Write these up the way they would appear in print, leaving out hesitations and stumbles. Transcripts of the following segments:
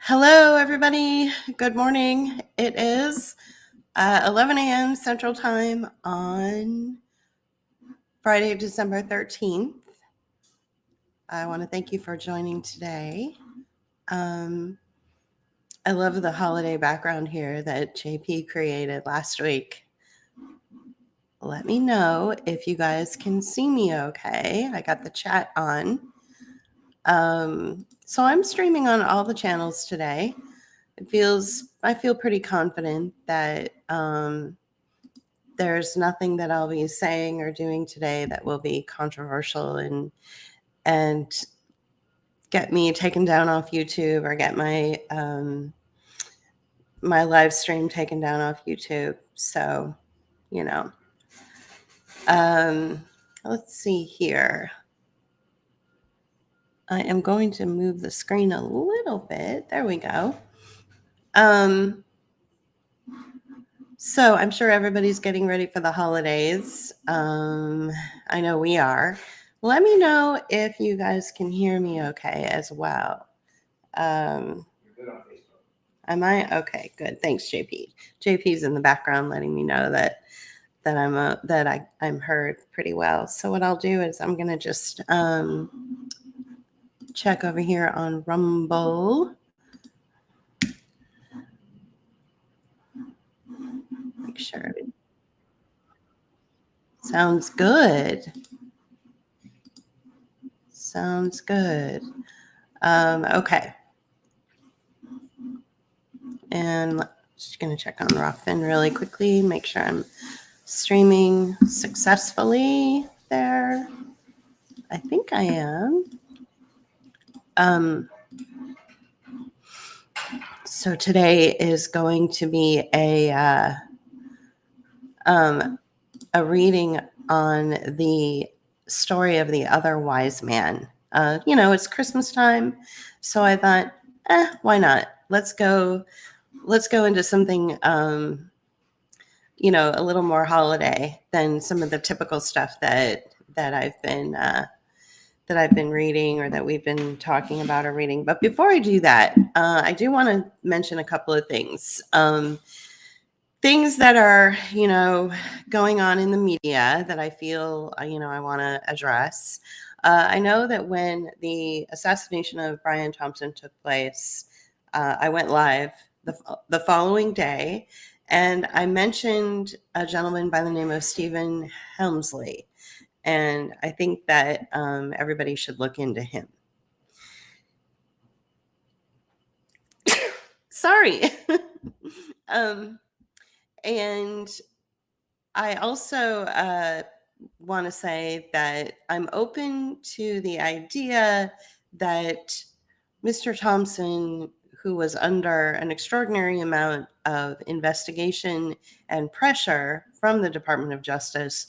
Hello, everybody. Good morning. It is 11 a.m. Central Time on Friday, December 13th. I want to thank you for joining today. I love the holiday background here that JP created last week. Let me know if you guys can see me okay. I got the chat on. So I'm streaming on all the channels today. I feel pretty confident that there's nothing that I'll be saying or doing today that will be controversial and get me taken down off YouTube or get my my live stream taken down off YouTube. So, you know, let's see here. I am going to move the screen a little bit. There we go. So I'm sure everybody's getting ready for the holidays. I know we are. Let me know if you guys can hear me okay as well. You're good on Facebook. Am I? Okay, good. Thanks, JP. JP's in the background letting me know that I'm heard pretty well. So what I'll do is I'm gonna just check over here on Rumble. Make sure it sounds good. Sounds good. Okay. And just going to check on Rockfin really quickly, make sure I'm streaming successfully there. I think I am. So today is going to be a reading on the story of the other wise man. It's Christmas time, so I thought, why not? Let's go into something a little more holiday than some of the typical stuff that I've been reading or that we've been talking about or reading. But before I do that, I do want to mention a couple of things. Things that are, going on in the media that I feel, I want to address. I know that when the assassination of Brian Thompson took place, I went live the following day, and I mentioned a gentleman by the name of Stephen Helmsley. And I think that everybody should look into him. Sorry. And I also want to say that I'm open to the idea that Mr. Thompson, who was under an extraordinary amount of investigation and pressure from the Department of Justice,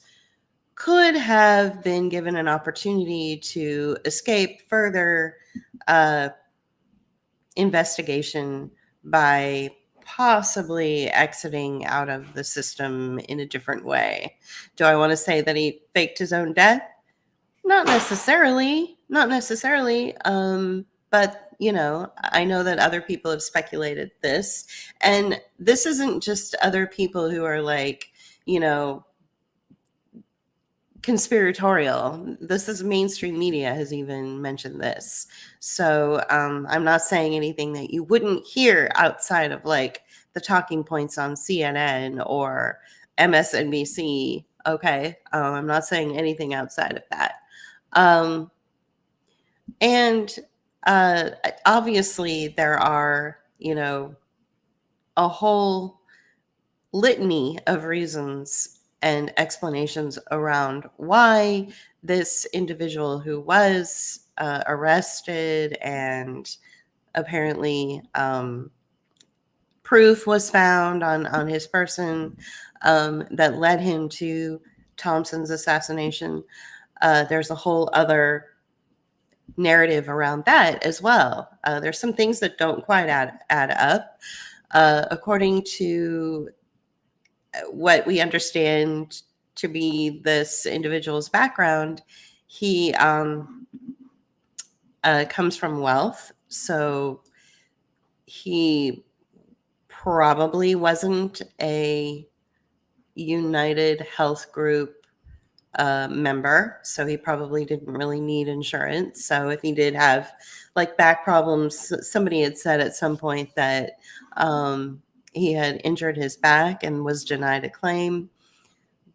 could have been given an opportunity to escape further investigation by possibly exiting out of the system in a different way. Do I want to say that he faked his own death? Not necessarily. But I know that other people have speculated this, and this isn't just other people who are like, conspiratorial. This is mainstream media has even mentioned this. So I'm not saying anything that you wouldn't hear outside of like the talking points on CNN or MSNBC. Okay. I'm not saying anything outside of that. And obviously there are, a whole litany of reasons and explanations around why this individual who was arrested and apparently proof was found on his person that led him to Thompson's assassination. There's a whole other narrative around that as well. There's some things that don't quite add up. According to what we understand to be this individual's background, he comes from wealth. So he probably wasn't a United Health Group member, so he probably didn't really need insurance. So if he did have like back problems, somebody had said at some point that he had injured his back and was denied a claim,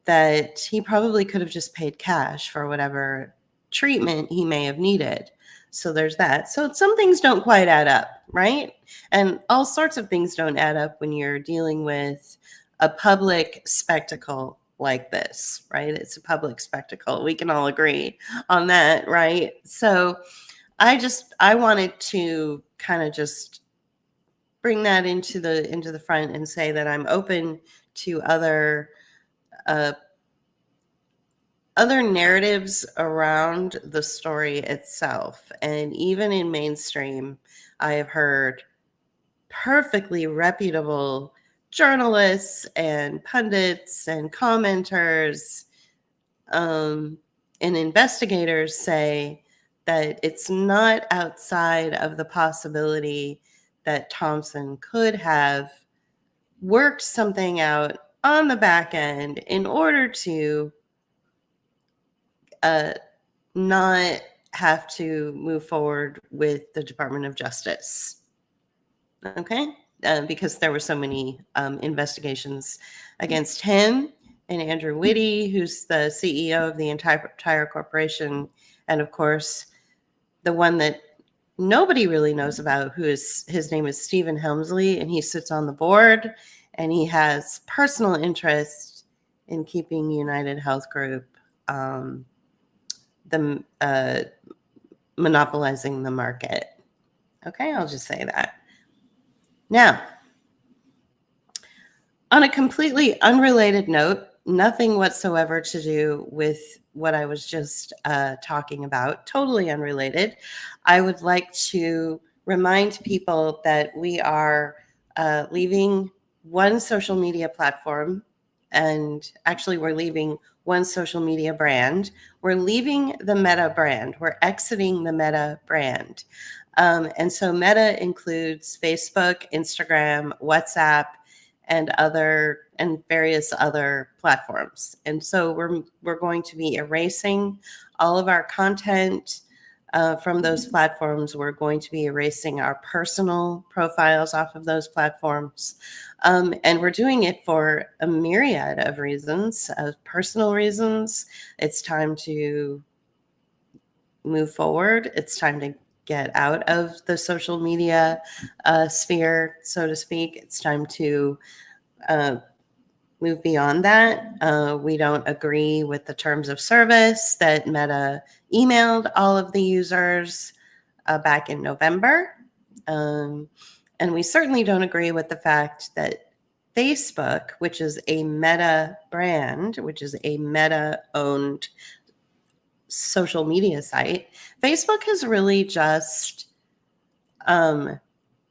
that he probably could have just paid cash for whatever treatment he may have needed. So there's that. So some things don't quite add up, right? And all sorts of things don't add up when you're dealing with a public spectacle like this, right? It's a public spectacle. We can all agree on that, right? So I wanted to kind of just bring that into the front and say that I'm open to uh, other narratives around the story itself. And even in mainstream, I have heard perfectly reputable journalists and pundits and commenters and investigators say that it's not outside of the possibility that Thompson could have worked something out on the back end in order to not have to move forward with the Department of Justice. Okay? Because there were so many investigations against him and Andrew Whitty, who's the CEO of the entire corporation. And of course, the one that nobody really knows about, his name is Stephen Helmsley, and he sits on the board and he has personal interest in keeping United Health Group monopolizing the market. Okay, I'll just say that. Now, on a completely unrelated note, nothing whatsoever to do with what I was just talking about, totally unrelated, I would like to remind people that we are leaving one social media platform, and actually we're leaving one social media brand. We're leaving the Meta brand. We're exiting the Meta brand. And so Meta includes Facebook, Instagram, WhatsApp, and various other platforms. And so we're going to be erasing all of our content from those platforms. We're going to be erasing our personal profiles off of those platforms. And we're doing it for a myriad of reasons, of personal reasons. It's time to move forward. It's time to get out of the social media sphere, so to speak. It's time to move beyond that. We don't agree with the terms of service that Meta emailed all of the users back in November. And we certainly don't agree with the fact that Facebook, which is a Meta brand, which is a Meta-owned social media site, Facebook has really just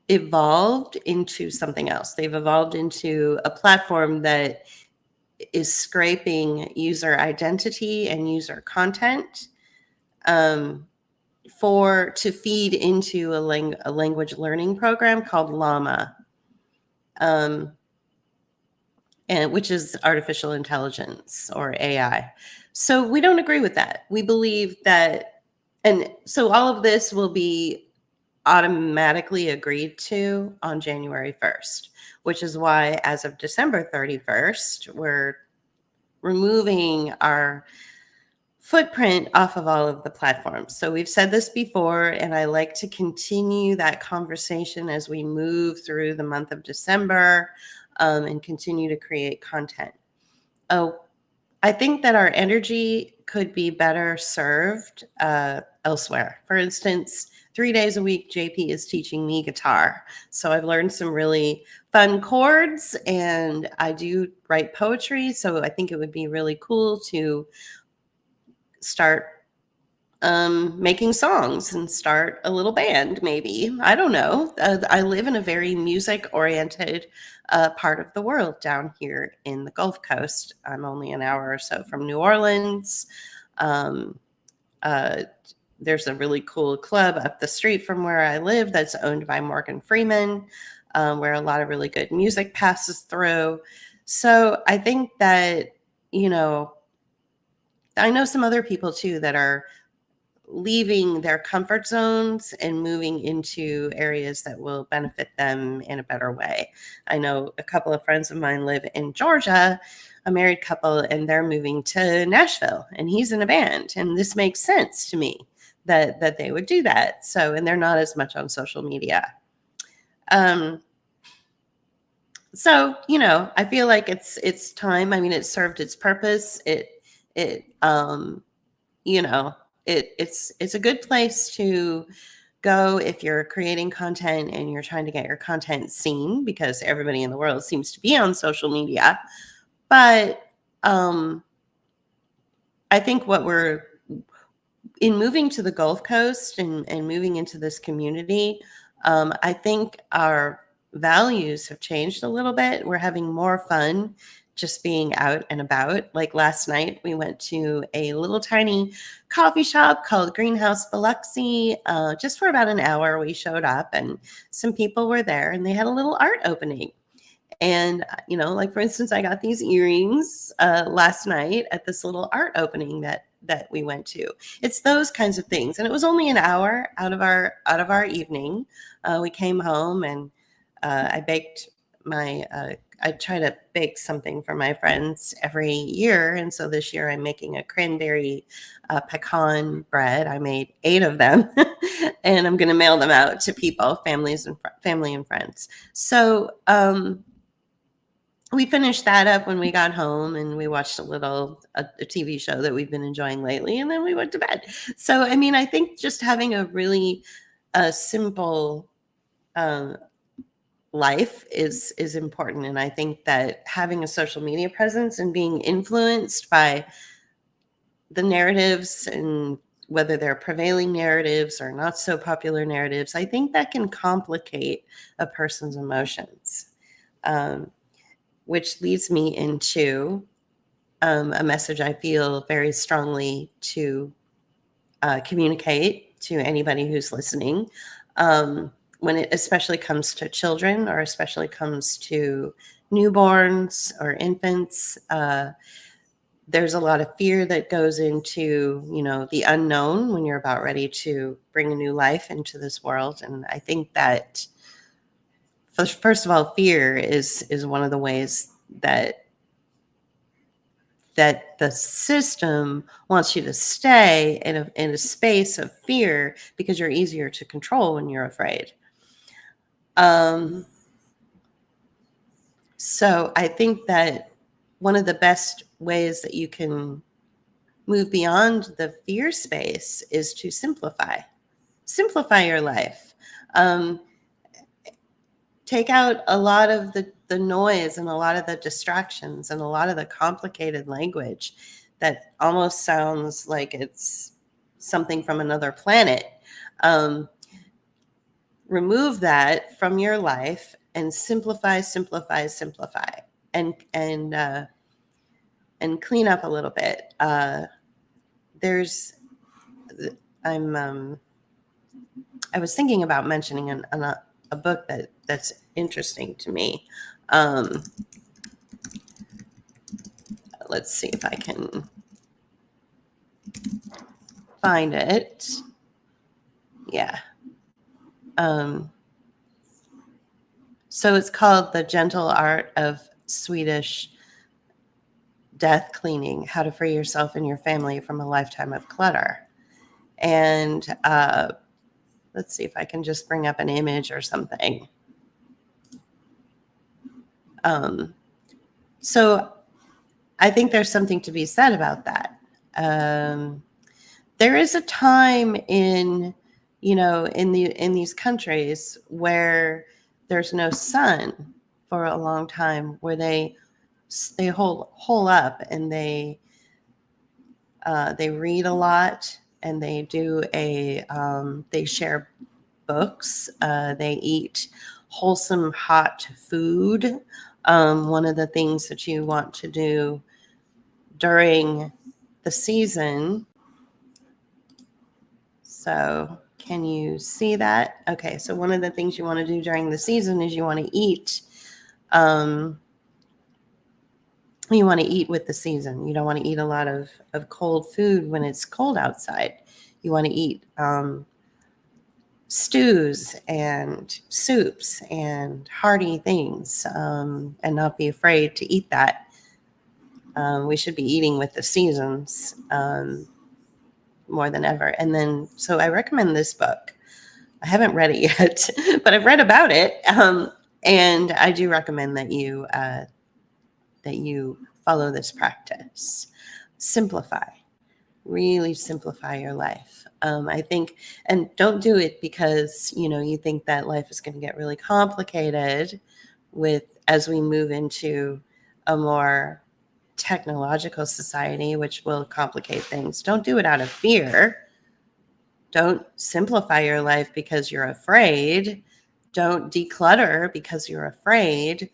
evolved into something else. They've evolved into a platform that is scraping user identity and user content to feed into a language learning program called Llama, and which is artificial intelligence or AI. So we don't agree with that. We believe that, and so all of this will be automatically agreed to on January 1st, which is why as of December 31st, we're removing our footprint off of all of the platforms. So we've said this before, and I like to continue that conversation as we move through the month of December and continue to create content. Oh, I think that our energy could be better served elsewhere. For instance, 3 days a week, JP is teaching me guitar. So I've learned some really fun chords, and I do write poetry. So I think it would be really cool to start making songs and start a little band, maybe. I don't know. I live in a very music-oriented part of the world down here in the Gulf Coast. I'm only an hour or so from New Orleans. there's a really cool club up the street from where I live that's owned by Morgan Freeman, where a lot of really good music passes through. So I think that, you know, I know some other people too that are leaving their comfort zones and moving into areas that will benefit them in a better way. I know a couple of friends of mine live in Georgia, a married couple, and they're moving to Nashville, and he's in a band. And this makes sense to me that they would do that. So, and they're not as much on social media. So, you know, I feel like it's time. I mean, it served its purpose. It you know, it's a good place to go if you're creating content and you're trying to get your content seen, because everybody in the world seems to be on social media. But I think what we're in moving to the Gulf Coast and moving into this community, I think our values have changed a little bit. We're having more fun just being out and about. Like last night, we went to a little tiny coffee shop called Greenhouse Biloxi. Just for about an hour, we showed up and some people were there and they had a little art opening. And, you know, like for instance, I got these earrings last night at this little art opening that we went to. It's those kinds of things. And it was only an hour out of our evening. We came home and I baked I try to bake something for my friends every year. And so this year I'm making a cranberry pecan bread. I made 8 of them and I'm going to mail them out to people, family and friends. So, we finished that up when we got home and we watched a TV show that we've been enjoying lately, and then we went to bed. So, I mean, I think just having a really simple life is important. And I think that having a social media presence and being influenced by the narratives, and whether they're prevailing narratives or not so popular narratives, I think that can complicate a person's emotions. Which leads me into a message I feel very strongly to communicate to anybody who's listening. When it especially comes to children, or especially comes to newborns or infants, there's a lot of fear that goes into, you know, the unknown when you're about ready to bring a new life into this world. And I think that first of all, fear is one of the ways that the system wants you to stay in a space of fear, because you're easier to control when you're afraid. So I think that one of the best ways that you can move beyond the fear space is to simplify your life. Take out a lot of the noise and a lot of the distractions and a lot of the complicated language that almost sounds like it's something from another planet. Remove that from your life and simplify, and clean up a little bit. I was thinking about mentioning a book that's interesting to me. Let's see if I can find it. Yeah. So it's called The Gentle Art of Swedish Death Cleaning: How to Free Yourself and Your Family from a Lifetime of Clutter. And let's see if I can just bring up an image or something. So I think there's something to be said about that. There is a time in these countries where there's no sun for a long time, where they hole up and they read a lot, and they they share books. They eat wholesome hot food. One of the things that you want to do during the season. So can you see that? Okay, so one of the things you want to do during the season is you want to eat. You want to eat with the season. You don't want to eat a lot of cold food when it's cold outside. You want to eat stews and soups and hearty things, and not be afraid to eat that. We should be eating with the seasons more than ever. And then, so I recommend this book. I haven't read it yet, but I've read about it. And I do recommend that you follow this practice. Simplify. Really simplify your life. I think, and don't do it because, you think that life is going to get really complicated as we move into a more technological society, which will complicate things. Don't do it out of fear. Don't simplify your life because you're afraid. Don't declutter because you're afraid.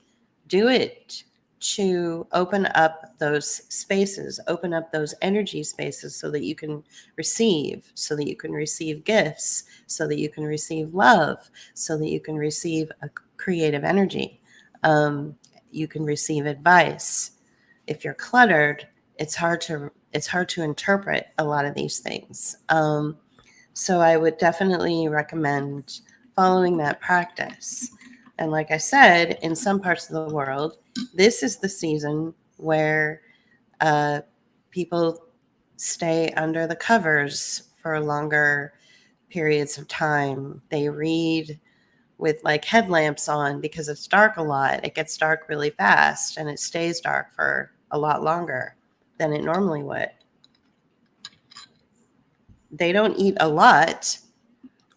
Do it to open up those spaces, open up those energy spaces so that you can receive, gifts, so that you can receive love, so that you can receive a creative energy. You can receive advice. If you're cluttered, it's hard to interpret a lot of these things. So I would definitely recommend following that practice. And like I said, in some parts of the world, this is the season where people stay under the covers for longer periods of time. They read with like headlamps on because it's dark a lot. It gets dark really fast and it stays dark for a lot longer than it normally would. They don't eat a lot,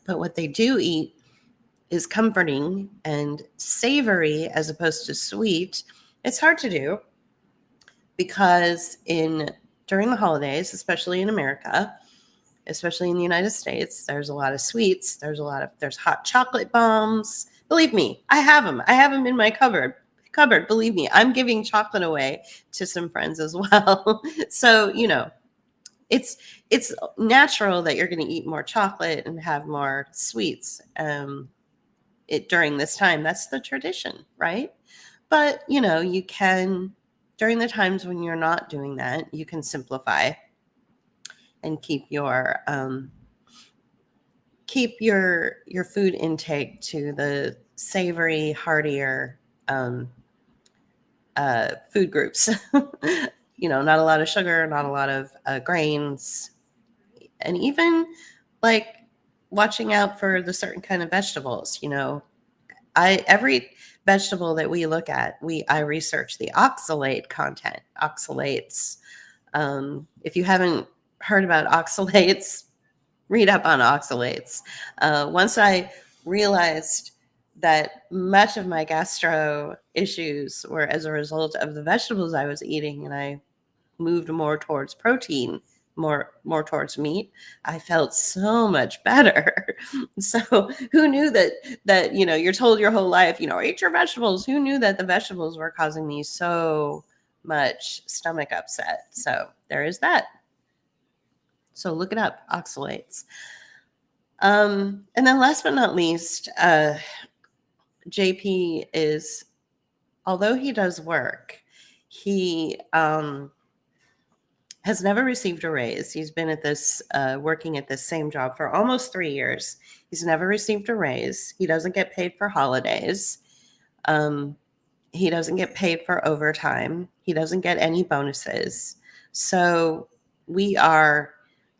but what they do eat is comforting and savory as opposed to sweet. It's hard to do because during the holidays, especially in America, especially in the United States, there's a lot of sweets. There's hot chocolate bombs. Believe me, I have them. I have them in my cupboard. Believe me, I'm giving chocolate away to some friends as well. So, it's natural that you're going to eat more chocolate and have more sweets during this time. That's the tradition, right? But, you can, during the times when you're not doing that, you can simplify and keep your food intake to the savory, heartier food groups. Not a lot of sugar, not a lot of grains, and even like watching out for the certain kind of vegetables. Every vegetable that we look at, I research the oxalate content. Oxalates. If you haven't heard about oxalates, read up on oxalates. Once I realized that much of my gastro issues were as a result of the vegetables I was eating, and I moved more towards protein, more towards meat, I felt so much better. So who knew that you're told your whole life, eat your vegetables. Who knew that the vegetables were causing me so much stomach upset? So there is that. So look it up, oxalates. And then last but not least, JP is, although he does work, he has never received a raise. He's been at this, working at this same job for almost 3 years. He's never received a raise. He doesn't get paid for holidays. He doesn't get paid for overtime. He doesn't get any bonuses. So we are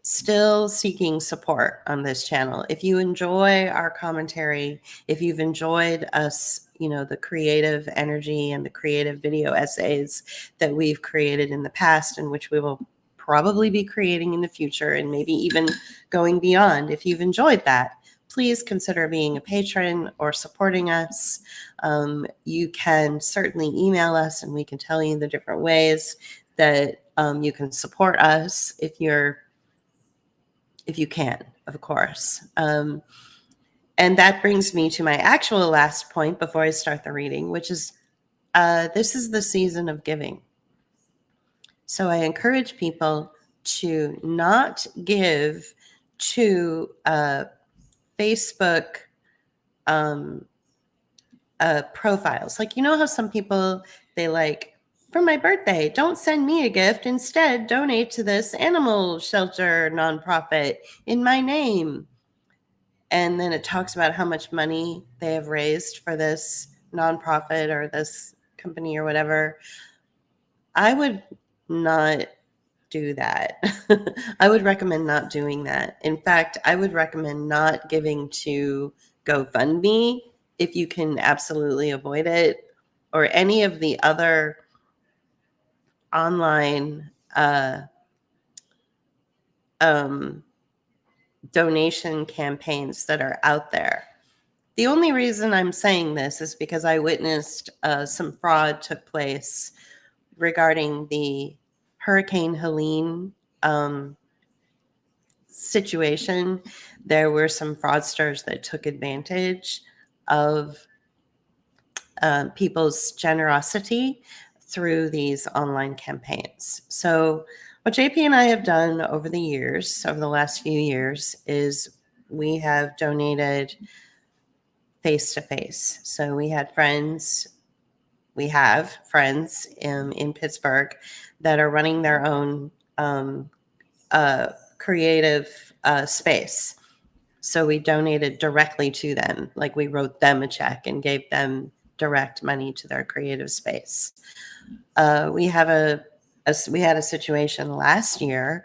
still seeking support on this channel. If you enjoy our commentary, if you've enjoyed us, the creative energy and the creative video essays that we've created in the past, and which we will probably be creating in the future, and maybe even going beyond. If you've enjoyed that, please consider being a patron or supporting us. You can certainly email us and we can tell you the different ways that you can support us if you can, of course. And that brings me to my actual last point before I start the reading, which is this is the season of giving. So I encourage people to not give to Facebook profiles. Like, you know how some people, they like, for my birthday, don't send me a gift. Instead, donate to this animal shelter nonprofit in my name. And then it talks about how much money they have raised for this nonprofit or this company or whatever. I would not do that. I would recommend not doing that. In fact, I would recommend not giving to GoFundMe if you can absolutely avoid it, or any of the other online donation campaigns that are out there. The only reason I'm saying this is because I witnessed some fraud took place regarding the Hurricane Helene situation. There were some fraudsters that took advantage of people's generosity through these online campaigns. So what JP and I have done over the years, over the last few years, is we have donated face-to-face. So we have friends in Pittsburgh that are running their own creative space. So we donated directly to them. Like, we wrote them a check and gave them direct money to their creative space. We had a situation last year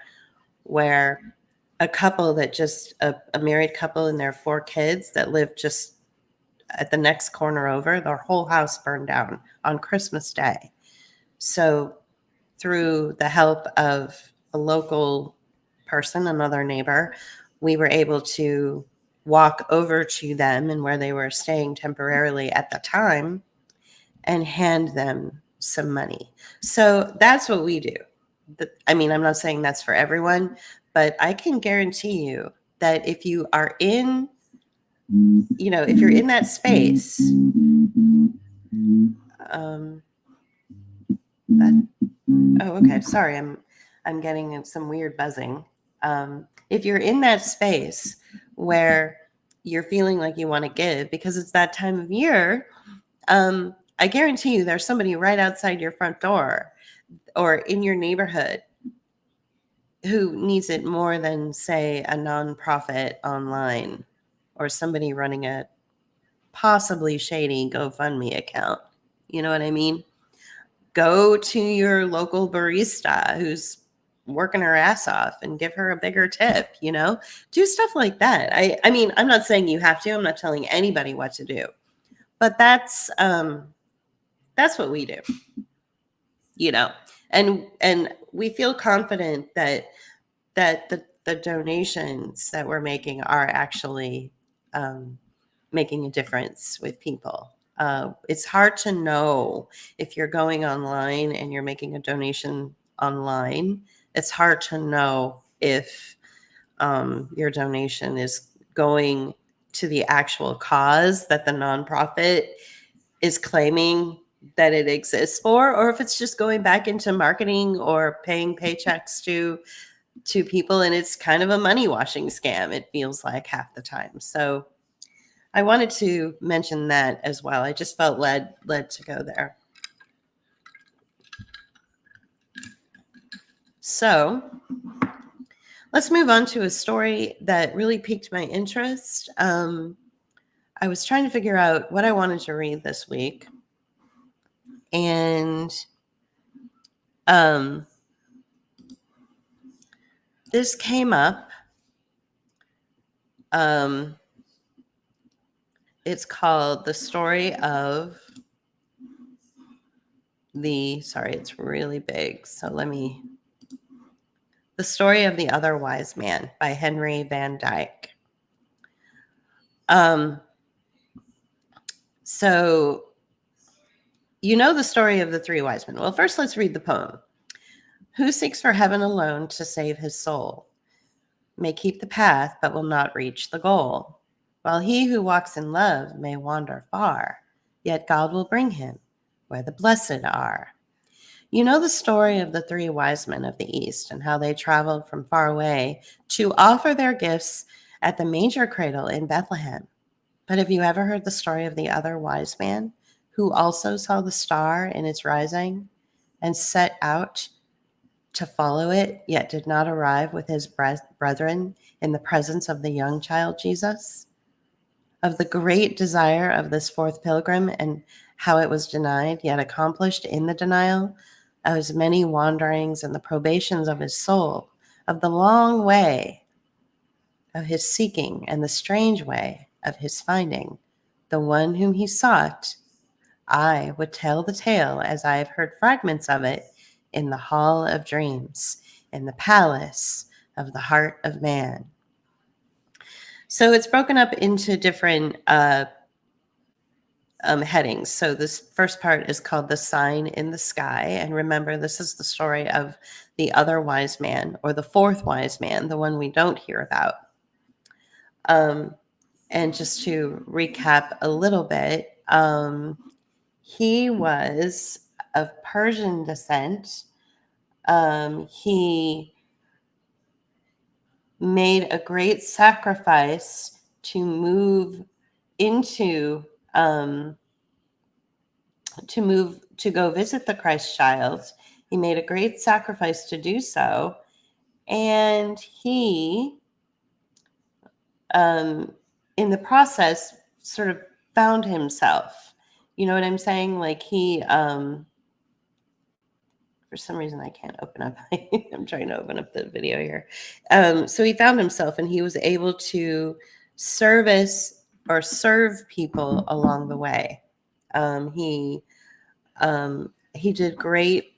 where a couple that just a married couple and their 4 kids that lived just at the next corner over, their whole house burned down on Christmas Day. So through the help of a local person, another neighbor, we were able to walk over to them and where they were staying temporarily at the time and hand them some money. So that's what we do. I mean, I'm not saying that's for everyone, but I can guarantee you that if you are in, if you're in that space, okay, sorry, I'm getting some weird buzzing. If you're in that space where you're feeling like you want to give because it's that time of year, I guarantee you there's somebody right outside your front door or in your neighborhood who needs it more than, say, a nonprofit online or somebody running a possibly shady GoFundMe account. You know what I mean? Go to your local barista who's working her ass off and give her a bigger tip, do stuff like that. I mean, I'm not saying you have to, I'm not telling anybody what to do, but that's what we do, and we feel confident that the donations that we're making are actually making a difference with people. It's hard to know if you're going online and you're making a donation online. It's hard to know if your donation is going to the actual cause that the nonprofit is claiming that it exists for, or if it's just going back into marketing or paying paychecks to people, and it's kind of a money washing scam, it feels like half the time. So I wanted to mention that as well. I just felt led to go there. So let's move on to a story that really piqued my interest. I was trying to figure out what I wanted to read this week, and this came up. It's called The Story of it's really big. So The Story of the Other Wise Man by Henry Van Dyke. So the story of the 3 wise men. Well, first let's read the poem. Who seeks for heaven alone to save his soul may keep the path, but will not reach the goal. While he who walks in love may wander far, yet God will bring him where the blessed are. You know the story of the three wise men of the East and how they traveled from far away to offer their gifts at the manger cradle in Bethlehem. But have you ever heard the story of the other wise man who also saw the star in its rising and set out to follow it, yet did not arrive with his brethren in the presence of the young child Jesus? Of the great desire of this fourth pilgrim and how it was denied, yet accomplished in the denial, of his many wanderings and the probations of his soul, of the long way of his seeking and the strange way of his finding, the one whom he sought, I would tell the tale as I have heard fragments of it in the hall of dreams, in the palace of the heart of man. So it's broken up into different headings. So this first part is called The Sign in the Sky. And remember, this is the story of the other wise man, or the fourth wise man, the one we don't hear about. And just to recap a little bit, he was of Persian descent. He made a great sacrifice to move into to go visit the Christ child. He made a great sacrifice to do so, and he in the process sort of found himself. You know what I'm saying? Like he for some reason I can't open up. I'm trying to open up the video here. So he found himself, and he was able to service or serve people along the way. He did great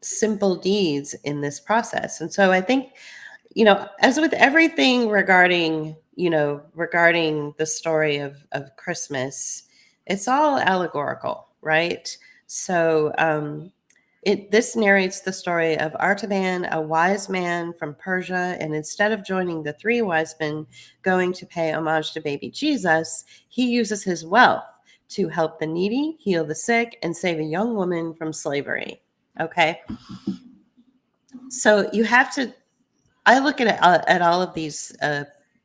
simple deeds in this process. And so I think, as with everything regarding the story of Christmas, it's all allegorical, right? So this narrates the story of Artaban, a wise man from Persia, and instead of joining the three wise men going to pay homage to baby Jesus, he uses his wealth to help the needy, heal the sick, and save a young woman from slavery. Okay? So you have to, I look at all of these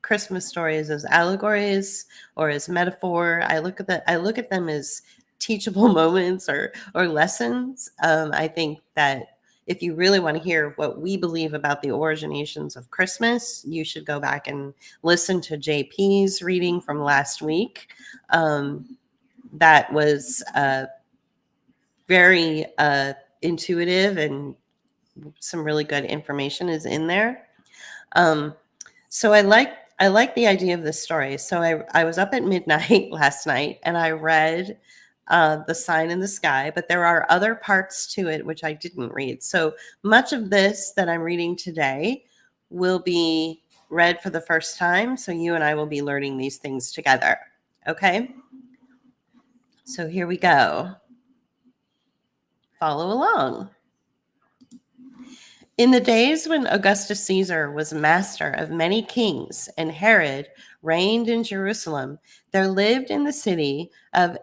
Christmas stories as allegories or as metaphor. I look at them as teachable moments or lessons. I think that if you really want to hear what we believe about the originations of Christmas, you should go back and listen to JP's reading from last week. That was very intuitive, and some really good information is in there. So I like the idea of this story. So I was up at midnight last night, and I read The Sign in the Sky, but there are other parts to it which I didn't read. So much of this that I'm reading today will be read for the first time. So you and I will be learning these things together. Okay? So here we go. Follow along. In the days when Augustus Caesar was master of many kings and Herod reigned in Jerusalem, there lived in the city of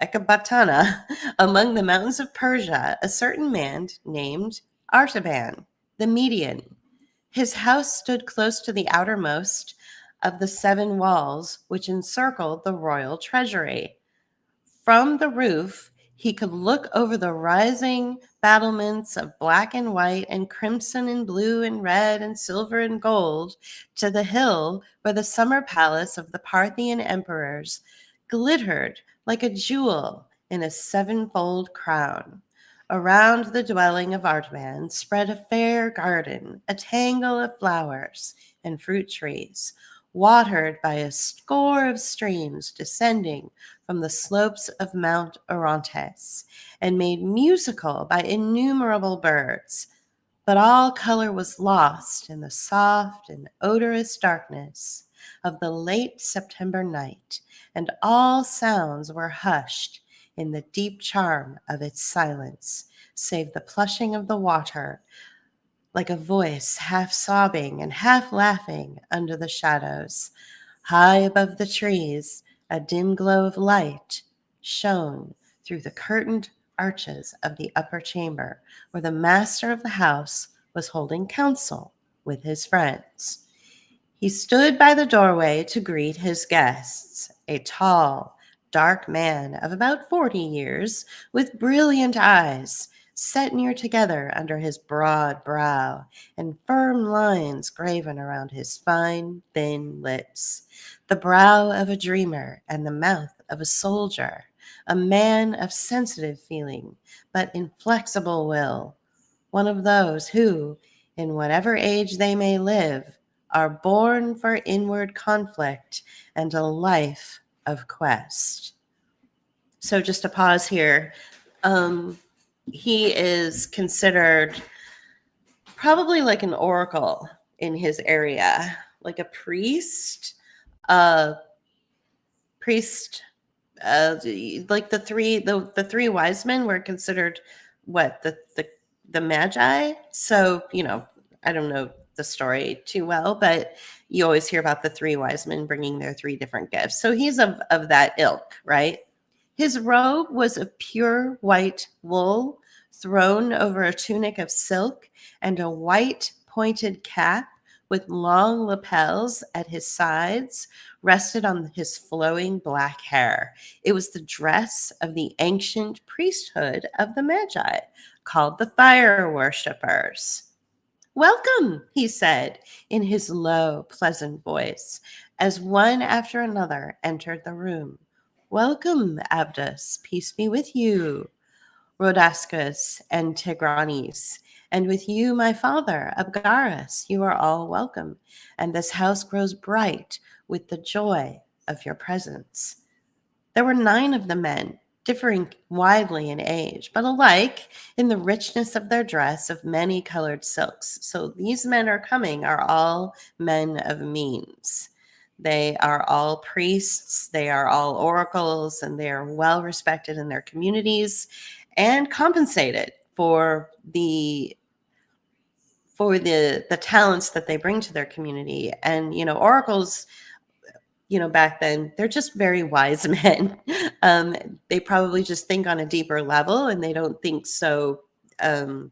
Ecbatana, among the mountains of Persia, a certain man named Artaban, the Median. His house stood close to the outermost of the 7 walls which encircled the royal treasury. From the roof, he could look over the rising battlements of black and white and crimson and blue and red and silver and gold to the hill where the summer palace of the Parthian emperors glittered like a jewel in a 7-fold crown. Around the dwelling of Artaban spread a fair garden, a tangle of flowers and fruit trees, watered by a score of streams descending from the slopes of Mount Orontes, and made musical by innumerable birds. But all color was lost in the soft and odorous darkness of the late September night, and all sounds were hushed in the deep charm of its silence, save the plushing of the water, like a voice half sobbing and half laughing under the shadows. High above the trees, a dim glow of light shone through the curtained arches of the upper chamber where the master of the house was holding council with his friends. He stood by the doorway to greet his guests, a tall, dark man of about 40 years with brilliant eyes set near together under his broad brow and firm lines graven around his fine, thin lips, the brow of a dreamer and the mouth of a soldier, a man of sensitive feeling but inflexible will, one of those who, in whatever age they may live, are born for inward conflict and a life of quest. So just a pause here. He is considered probably like an oracle in his area, like a priest. Uh, priest, like the three wise men were considered what the magi. So I don't know the story too well, but you always hear about the three wise men bringing their three different gifts. So he's of that ilk, right? His robe was of pure white wool thrown over a tunic of silk, and a white pointed cap with long lapels at his sides rested on his flowing black hair. It was the dress of the ancient priesthood of the Magi, called the fire worshippers. "Welcome," he said in his low, pleasant voice, as one after another entered the room. "Welcome, Abdus, peace be with you, Rhodascus and Tigranes, and with you, my father, Abgarus. You are all welcome, and this house grows bright with the joy of your presence." There were 9 of the men, differing widely in age, but alike in the richness of their dress of many colored silks. So these men are all men of means. They are all priests, they are all oracles, and they are well respected in their communities and compensated for the talents that they bring to their community. And oracles, back then, they're just very wise men. They probably just think on a deeper level, and they don't think so. They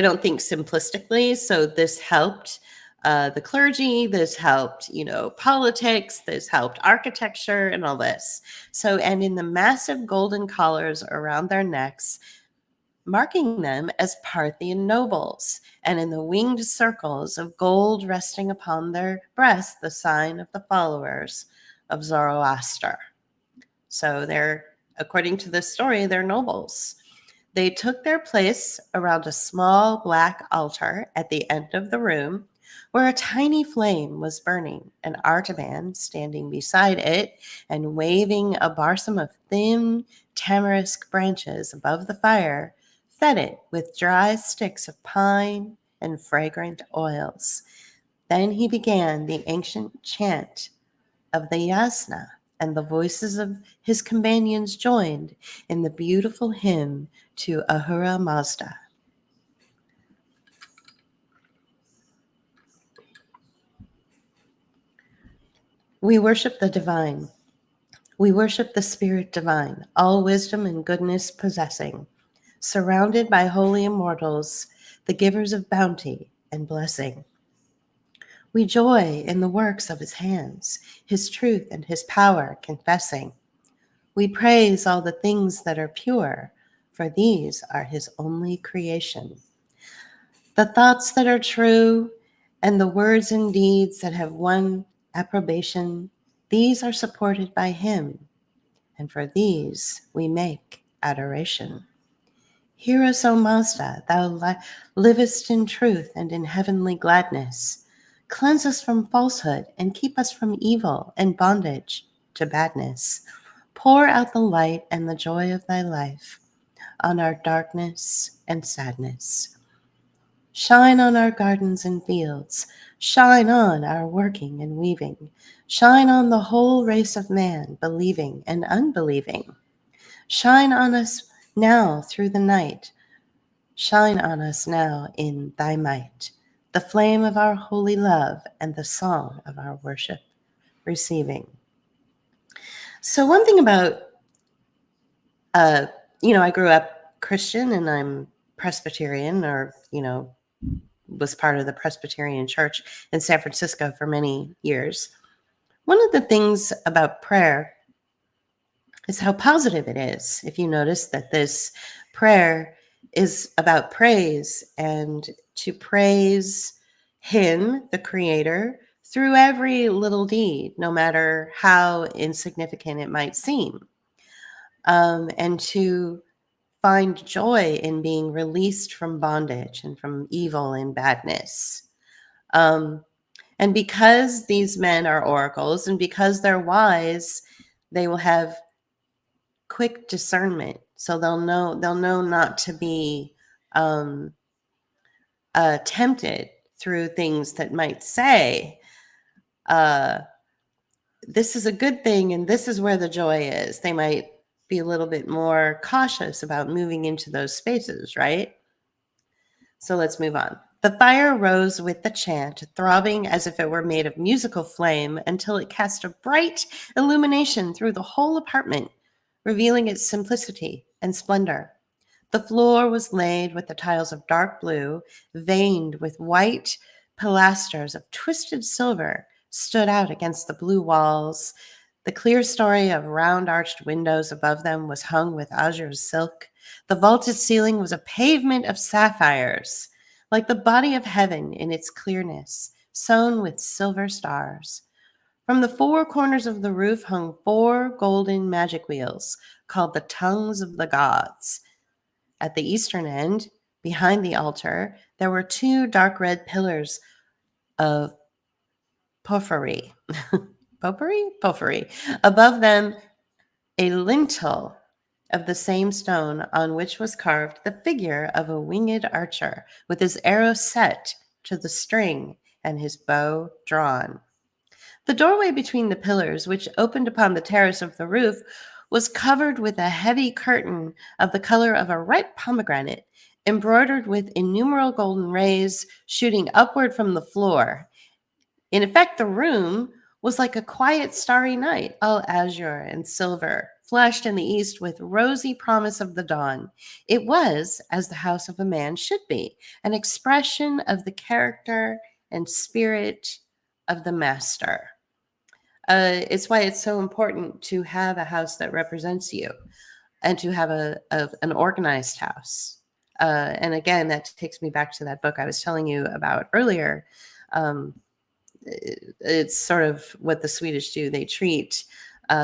don't think simplistically. So this helped the clergy. This helped, politics. This helped architecture and all this. So, and in the massive golden collars around their necks, marking them as Parthian nobles, and in the winged circles of gold resting upon their breasts, the sign of the followers of Zoroaster. So according to this story, they're nobles. They took their place around a small black altar at the end of the room, where a tiny flame was burning, and Artaban, standing beside it and waving a barsom of thin tamarisk branches above the fire, fed it with dry sticks of pine and fragrant oils. Then he began the ancient chant of the Yasna, and the voices of his companions joined in the beautiful hymn to Ahura Mazda. We worship the divine. We worship the spirit divine, all wisdom and goodness possessing, surrounded by holy immortals, the givers of bounty and blessing. We joy in the works of his hands, his truth and his power confessing. We praise all the things that are pure, for these are his only creation. The thoughts that are true and the words and deeds that have won approbation, these are supported by him, and for these we make adoration. Hear us, O Mazda, thou livest in truth and in heavenly gladness. Cleanse us from falsehood and keep us from evil and bondage to badness. Pour out the light and the joy of thy life on our darkness and sadness. Shine on our gardens and fields. Shine on our working and weaving. Shine on the whole race of man, believing and unbelieving. Shine on us now through the night. Shine on us now in thy might, the flame of our holy love and the song of our worship receiving. So one thing about Uh, I grew up Christian and I'm Presbyterian, or, was part of the Presbyterian Church in San Francisco for many years. One of the things about prayer is how positive it is. If you notice that this prayer is about praise, and to praise Him, the Creator, through every little deed, no matter how insignificant it might seem, and to find joy in being released from bondage and from evil and badness. Um, and because these men are oracles and because they're wise, they will have quick discernment. So they'll know not to be um, tempted through things that might say, uh, this is a good thing and this is where the joy is. They might be a little bit more cautious about moving into those spaces, right? So let's move on. The fire rose with the chant, throbbing as if it were made of musical flame, until it cast a bright illumination through the whole apartment, revealing its simplicity and splendor. The floor was laid with the tiles of dark blue, veined with white pilasters of twisted silver stood out against the blue walls. The clear story of round arched windows above them was hung with azure silk. The vaulted ceiling was a pavement of sapphires, like the body of heaven in its clearness, sewn with silver stars. From the four corners of the roof hung four golden magic wheels, called the tongues of the gods. At the eastern end, behind the altar, there were two dark red pillars of porphyry. Porphyry. Above them, a lintel of the same stone on which was carved the figure of a winged archer with his arrow set to the string and his bow drawn. The doorway between the pillars, which opened upon the terrace of the roof, was covered with a heavy curtain of the color of a ripe pomegranate, embroidered with innumerable golden rays shooting upward from the floor. In effect, the room was like a quiet, starry night, all azure and silver, flushed in the east with rosy promise of the dawn. It was, as the house of a man should be, an expression of the character and spirit of the master. It's why it's so important to have a house that represents you and to have an organized house. And again, that takes me back to that book I was telling you about earlier. It's sort of what the Swedish do. They treat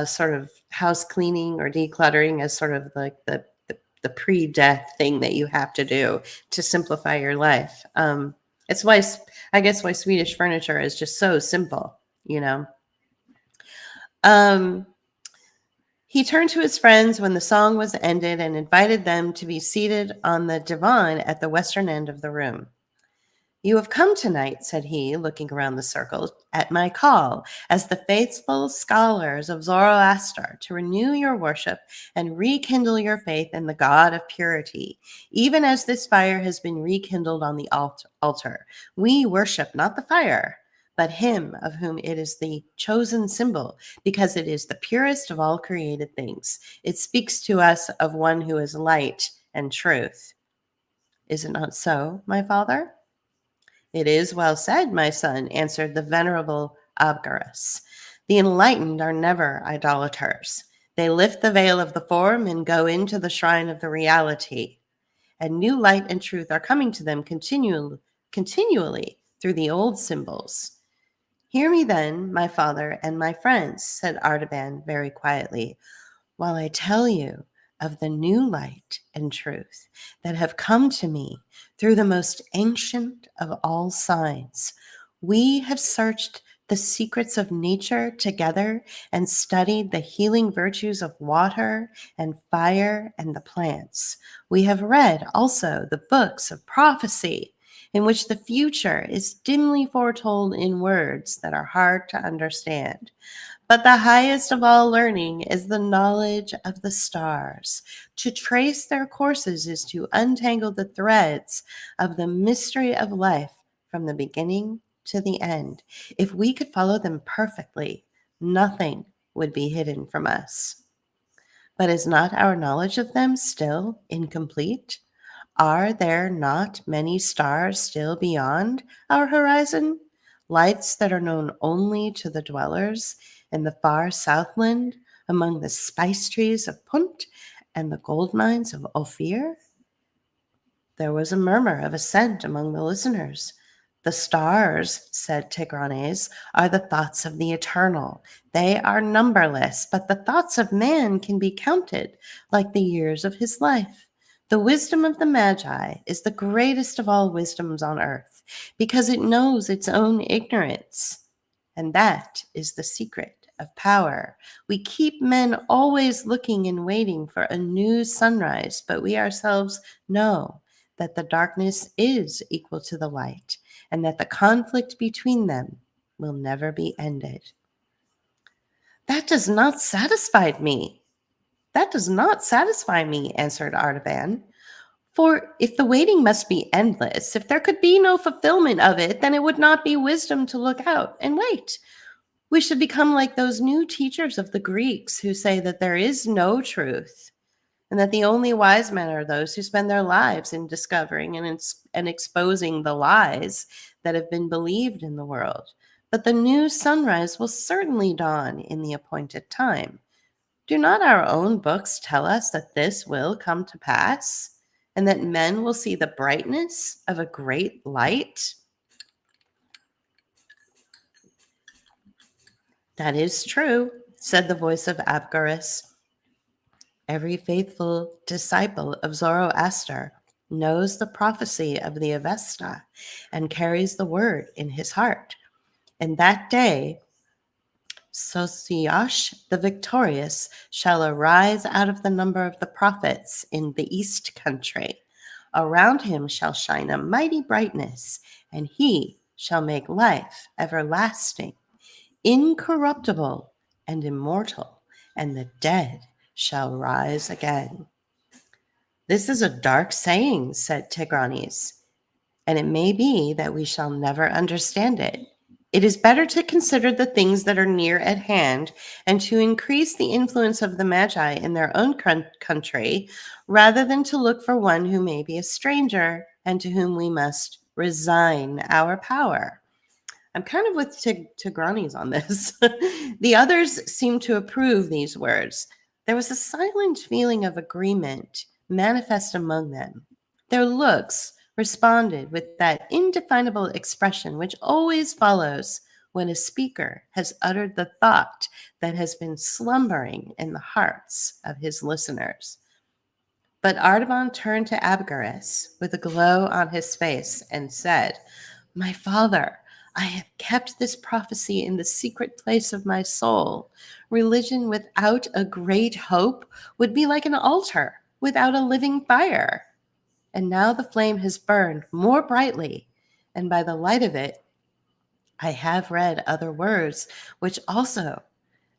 sort of house cleaning or decluttering as sort of like the pre-death thing that you have to do to simplify your life. It's why, I guess, why Swedish furniture is just so simple, you know. He turned to his friends when the song was ended and invited them to be seated on the divan at the western end of the room. You have come tonight, said he, looking around the circle, at my call, as the faithful scholars of Zoroaster, to renew your worship and rekindle your faith in the God of purity, even as this fire has been rekindled on the altar. We worship not the fire, but him of whom it is the chosen symbol, because it is the purest of all created things. It speaks to us of one who is light and truth. Is it not so, my father? It is well said, my son, answered the venerable Abgarus. The enlightened are never idolaters. They lift the veil of the form and go into the shrine of the reality. And new light and truth are coming to them continually through the old symbols. Hear me then, my father and my friends, said Artaban very quietly, while I tell you of the new light and truth that have come to me through the most ancient of all signs. We have searched the secrets of nature together and studied the healing virtues of water and fire and the plants. We have read also the books of prophecy, in which the future is dimly foretold in words that are hard to understand. But the highest of all learning is the knowledge of the stars. To trace their courses is to untangle the threads of the mystery of life from the beginning to the end. If we could follow them perfectly, nothing would be hidden from us. But is not our knowledge of them still incomplete? Are there not many stars still beyond our horizon? Lights that are known only to the dwellers in the far southland among the spice trees of Punt and the gold mines of Ophir? There was a murmur of assent among the listeners. The stars, said Tigranes, are the thoughts of the eternal. They are numberless, but the thoughts of man can be counted like the years of his life. The wisdom of the Magi is the greatest of all wisdoms on earth because it knows its own ignorance. And that is the secret of power. We keep men always looking and waiting for a new sunrise, but we ourselves know that the darkness is equal to the light, and that the conflict between them will never be ended. That does not satisfy me. That does not satisfy me, answered Artaban. For if the waiting must be endless, if there could be no fulfillment of it, then it would not be wisdom to look out and wait. We should become like those new teachers of the Greeks who say that there is no truth, and that the only wise men are those who spend their lives in discovering and exposing the lies that have been believed in the world. But the new sunrise will certainly dawn in the appointed time. Do not our own books tell us that this will come to pass, and that men will see the brightness of a great light? That is true, said the voice of Abgarus. Every faithful disciple of Zoroaster knows the prophecy of the Avesta and carries the word in his heart. In that day, Sosiash the victorious shall arise out of the number of the prophets in the east country. Around him shall shine a mighty brightness, and he shall make life everlasting, incorruptible, and immortal, and the dead shall rise again. This is a dark saying, said Tigranes, and it may be that we shall never understand it. It is better to consider the things that are near at hand and to increase the influence of the Magi in their own country rather than to look for one who may be a stranger and to whom we must resign our power. I'm kind of with Tigranes on this. The others seemed to approve these words. There was a silent feeling of agreement manifest among them. Their looks responded with that indefinable expression which always follows when a speaker has uttered the thought that has been slumbering in the hearts of his listeners. But Artaban turned to Abgarus with a glow on his face and said, My father, I have kept this prophecy in the secret place of my soul. Religion without a great hope would be like an altar without a living fire. And now the flame has burned more brightly, and by the light of it, I have read other words which also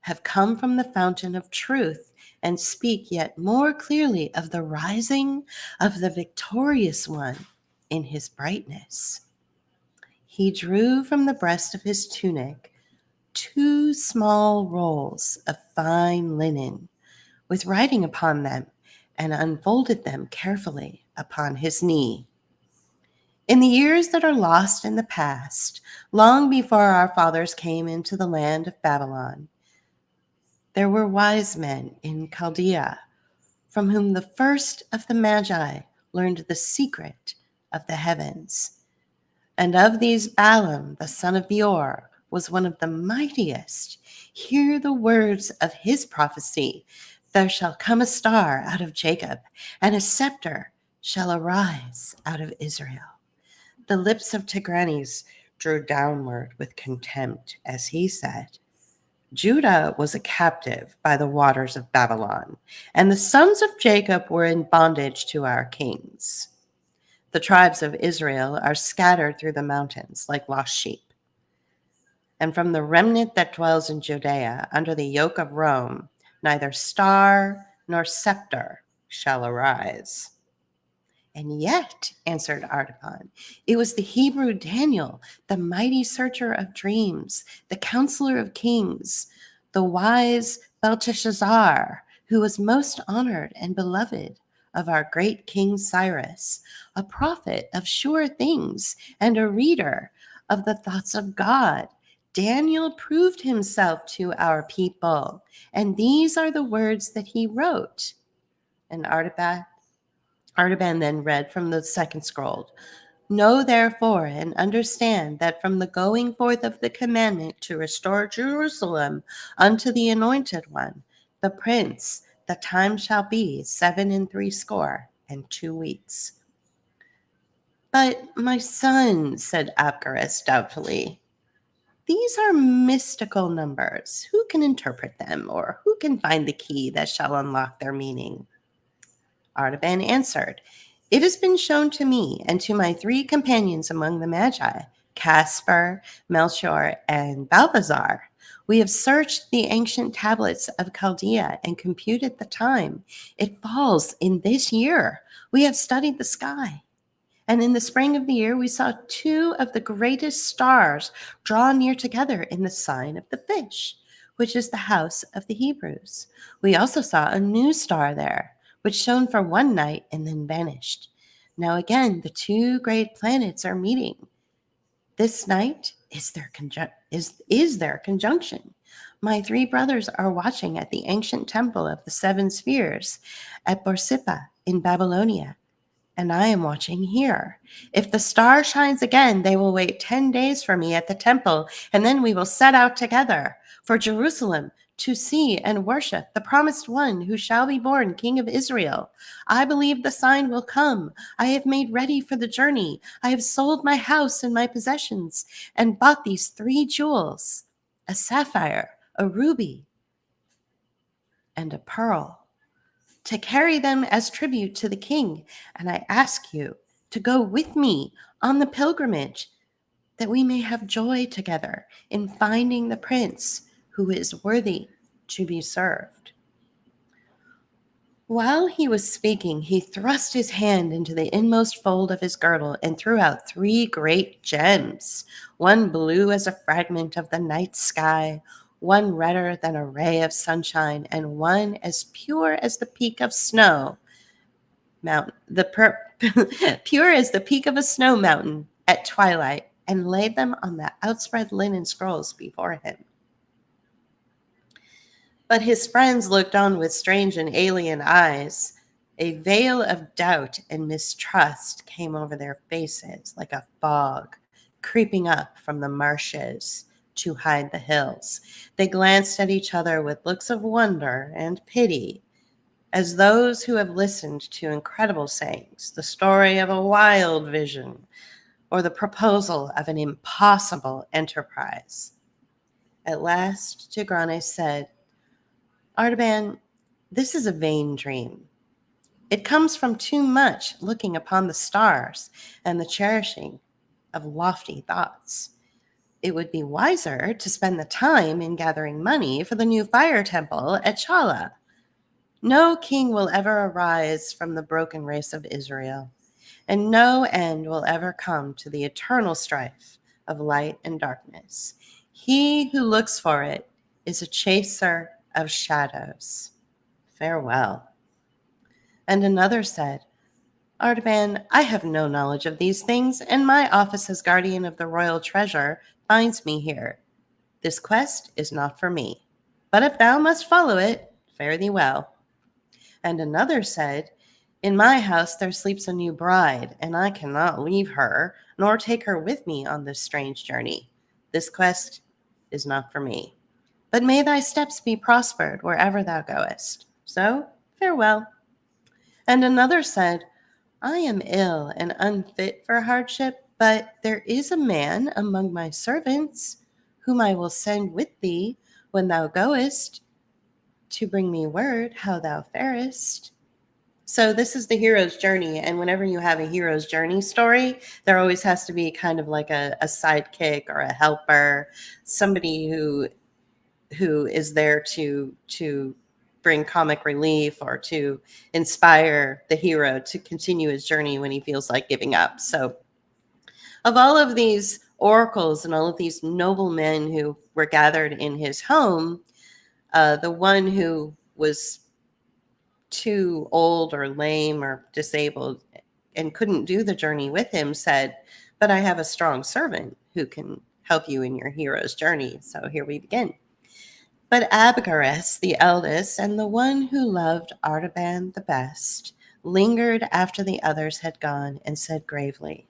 have come from the fountain of truth and speak yet more clearly of the rising of the victorious one in his brightness. He drew from the breast of his tunic 2 small rolls of fine linen with writing upon them and unfolded them carefully upon his knee. In the years that are lost in the past, long before our fathers came into the land of Babylon, there were wise men in Chaldea from whom the first of the Magi learned the secret of the heavens. And of these Balaam, the son of Beor, was one of the mightiest. Hear the words of his prophecy. There shall come a star out of Jacob, and a scepter shall arise out of Israel. The lips of Tigranes drew downward with contempt as he said, Judah was a captive by the waters of Babylon, and the sons of Jacob were in bondage to our kings. The tribes of Israel are scattered through the mountains like lost sheep. And from the remnant that dwells in Judea under the yoke of Rome, neither star nor scepter shall arise. And yet, answered Artaban, it was the Hebrew Daniel, the mighty searcher of dreams, the counselor of kings, the wise Belteshazzar, who was most honored and beloved of our great King Cyrus, a prophet of sure things and a reader of the thoughts of God. Daniel proved himself to our people, and these are the words that he wrote. And Artaban then read from the second scroll. Know therefore and understand that from the going forth of the commandment to restore Jerusalem unto the anointed one, the prince, the time shall be 67 weeks. But my son, said Abgarus doubtfully, these are mystical numbers. Who can interpret them, or who can find the key that shall unlock their meaning? Artaban answered, It has been shown to me and to my 3 companions among the Magi, Caspar, Melchior, and Balthazar. We have searched the ancient tablets of Chaldea and computed the time. It falls in this year. We have studied the sky. And in the spring of the year, we saw 2 of the greatest stars draw near together in the sign of the fish, which is the house of the Hebrews. We also saw a new star there, which shone for 1 night and then vanished. Now again, the 2 great planets are meeting. This night is their conjunction. My 3 brothers are watching at the ancient temple of the 7 spheres at Borsippa in Babylonia, and I am watching here. If the star shines again, they will wait 10 days for me at the temple, and then we will set out together for Jerusalem to see and worship the promised one who shall be born King of Israel. I believe the sign will come. I have made ready for the journey. I have sold my house and my possessions and bought these 3 jewels, a sapphire, a ruby, and a pearl, to carry them as tribute to the king. And I ask you to go with me on the pilgrimage, that we may have joy together in finding the prince who is worthy to be served. While he was speaking, he thrust his hand into the inmost fold of his girdle and threw out 3 great gems, one blue as a fragment of the night sky, one redder than a ray of sunshine, and one as pure as the peak of snow mountain, pure as the peak of a snow mountain at twilight, and laid them on the outspread linen scrolls before him. But his friends looked on with strange and alien eyes. A veil of doubt and mistrust came over their faces like a fog creeping up from the marshes to hide the hills. They glanced at each other with looks of wonder and pity, as those who have listened to incredible sayings, the story of a wild vision, or the proposal of an impossible enterprise. At last, Tigranes said, Artaban, this is a vain dream. It comes from too much looking upon the stars and the cherishing of lofty thoughts. It would be wiser to spend the time in gathering money for the new fire temple at Chala. No king will ever arise from the broken race of Israel, and no end will ever come to the eternal strife of light and darkness. He who looks for it is a chaser of shadows. Farewell. And another said, Artaban, I have no knowledge of these things, and my office as guardian of the royal treasure binds me here. This quest is not for me, but if thou must follow it, fare thee well. And another said, In my house there sleeps a new bride, and I cannot leave her, nor take her with me on this strange journey. This quest is not for me. But may thy steps be prospered wherever thou goest. So, farewell. And another said, I am ill and unfit for hardship, but there is a man among my servants whom I will send with thee when thou goest, to bring me word how thou farest. So this is the hero's journey, and whenever you have a hero's journey story, there always has to be kind of like a sidekick or a helper, somebody who is there to bring comic relief or to inspire the hero to continue his journey when he feels like giving up. So of all of these oracles and all of these noble men who were gathered in his home, the one who was too old or lame or disabled and couldn't do the journey with him, said, "But I have a strong servant who can help you in your hero's journey." So here we begin. But Abgarus, the eldest, and the one who loved Artaban the best, lingered after the others had gone and said gravely,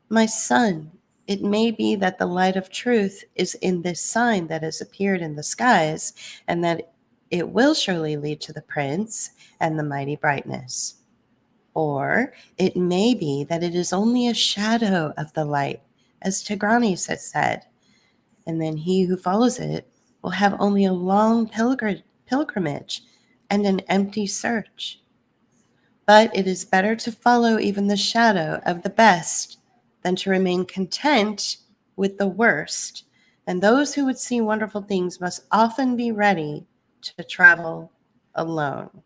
"My son, it may be that the light of truth is in this sign that has appeared in the skies, and that it will surely lead to the prince and the mighty brightness. Or it may be that it is only a shadow of the light, as Tigranes has said, and then he who follows it will have only a long pilgrimage and an empty search. But it is better to follow even the shadow of the best than to remain content with the worst. And those who would see wonderful things must often be ready to travel alone.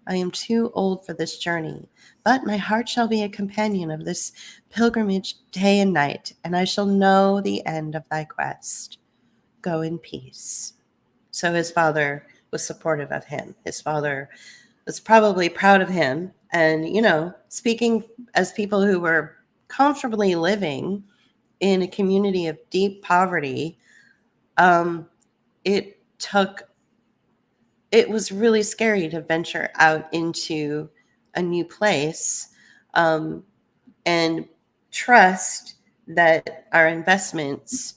I am too old for this journey, but my heart shall be a companion of this pilgrimage day and night, and I shall know the end of thy quest. Go in peace." So his father was supportive of him. His father was probably proud of him. And, speaking as people who were comfortably living in a community of deep poverty, it was really scary to venture out into a new place and trust that our investments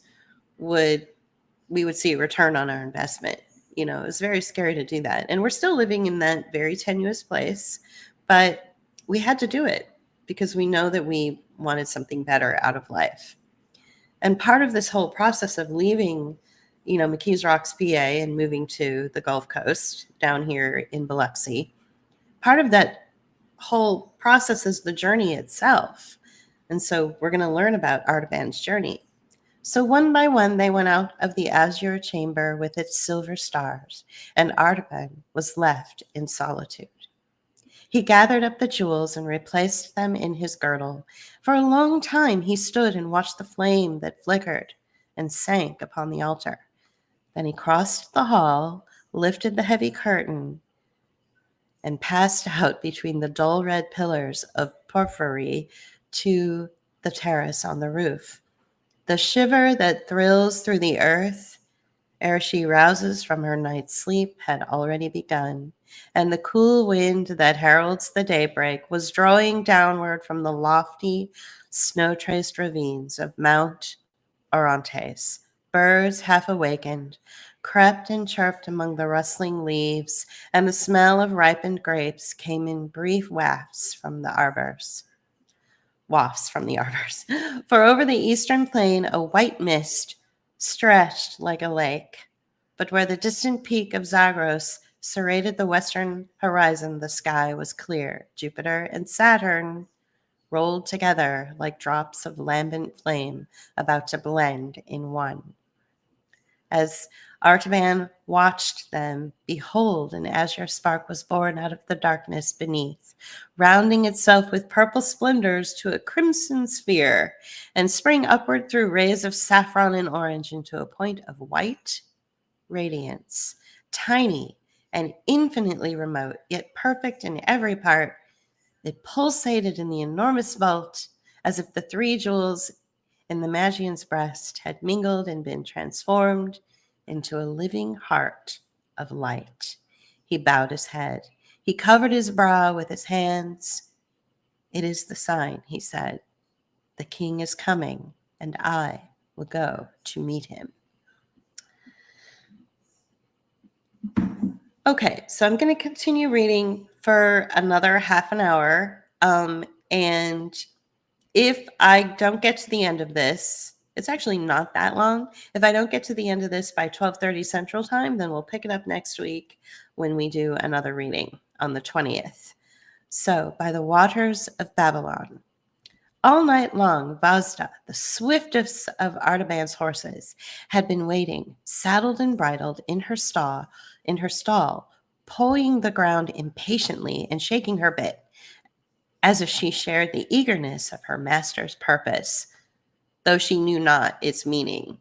we would see a return on our investment. It was very scary to do that. And we're still living in that very tenuous place, but we had to do it because we know that we wanted something better out of life. And part of this whole process of leaving, McKees Rocks, PA, and moving to the Gulf Coast down here in Biloxi, part of that whole process is the journey itself. And so we're going to learn about Artaban's journey. So one by one, they went out of the azure chamber with its silver stars, and Artaban was left in solitude. He gathered up the jewels and replaced them in his girdle. For a long time he stood and watched the flame that flickered and sank upon the altar. Then he crossed the hall, lifted the heavy curtain, and passed out between the dull red pillars of porphyry to the terrace on the roof. The shiver that thrills through the earth ere she rouses from her night's sleep had already begun, and the cool wind that heralds the daybreak was drawing downward from the lofty, snow-traced ravines of Mount Orontes. Birds, half awakened, crept and chirped among the rustling leaves, and the smell of ripened grapes came in brief wafts from the arbors. For over the eastern plain a white mist stretched like a lake. But where the distant peak of Zagros serrated the western horizon, the sky was clear. Jupiter and Saturn rolled together like drops of lambent flame about to blend in one. As Artaban watched them, behold, an azure spark was born out of the darkness beneath, rounding itself with purple splendors to a crimson sphere, and sprang upward through rays of saffron and orange into a point of white radiance, tiny and infinitely remote, yet perfect in every part. It pulsated in the enormous vault as if the three jewels in the Magian's breast had mingled and been transformed into a living heart of light. He bowed his head. He covered his brow with his hands. "It is the sign," he said. "The king is coming, and I will go to meet him." Okay, so I'm going to continue reading for another half an hour. And if I don't get to the end of this, it's actually not that long. If I don't get to the end of this by 12:30 Central Time, then we'll pick it up next week when we do another reading on the 20th. So, by the waters of Babylon. All night long, Vazda, the swiftest of Artaban's horses, had been waiting, saddled and bridled in her stall, pawing the ground impatiently and shaking her bit, as if she shared the eagerness of her master's purpose, though she knew not its meaning.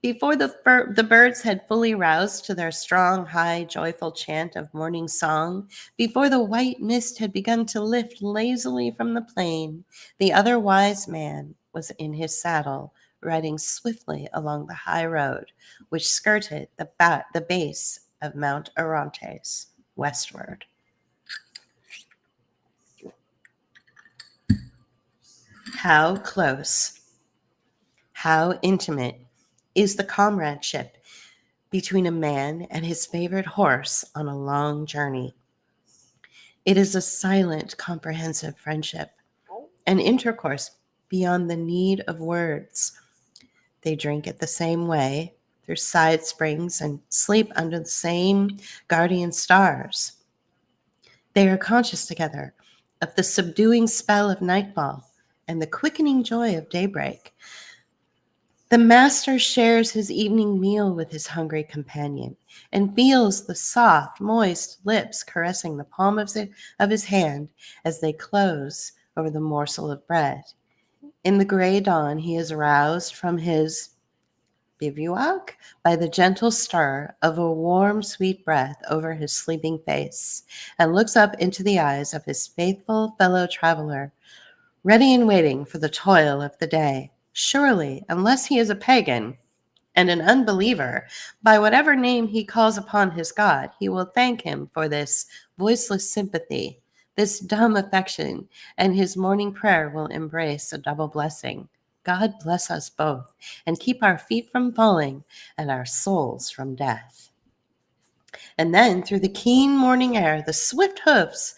Before the birds had fully roused to their strong, high, joyful chant of morning song, before the white mist had begun to lift lazily from the plain, the other wise man was in his saddle, riding swiftly along the high road which skirted the base of Mount Orontes westward. How close, how intimate is the comradeship between a man and his favorite horse on a long journey. It is a silent, comprehensive friendship, an intercourse beyond the need of words. They drink it the same way, through side springs, and sleep under the same guardian stars. They are conscious together of the subduing spell of nightfall and the quickening joy of daybreak. The master shares his evening meal with his hungry companion and feels the soft, moist lips caressing the palm of his hand as they close over the morsel of bread. In the gray dawn, he is roused from his bivouac by the gentle stir of a warm, sweet breath over his sleeping face, and looks up into the eyes of his faithful fellow traveler, ready and waiting for the toil of the day. Surely, unless he is a pagan and an unbeliever, by whatever name he calls upon his God, he will thank him for this voiceless sympathy, this dumb affection, and his morning prayer will embrace a double blessing. God bless us both, and keep our feet from falling and our souls from death. And then, through the keen morning air, the swift hoofs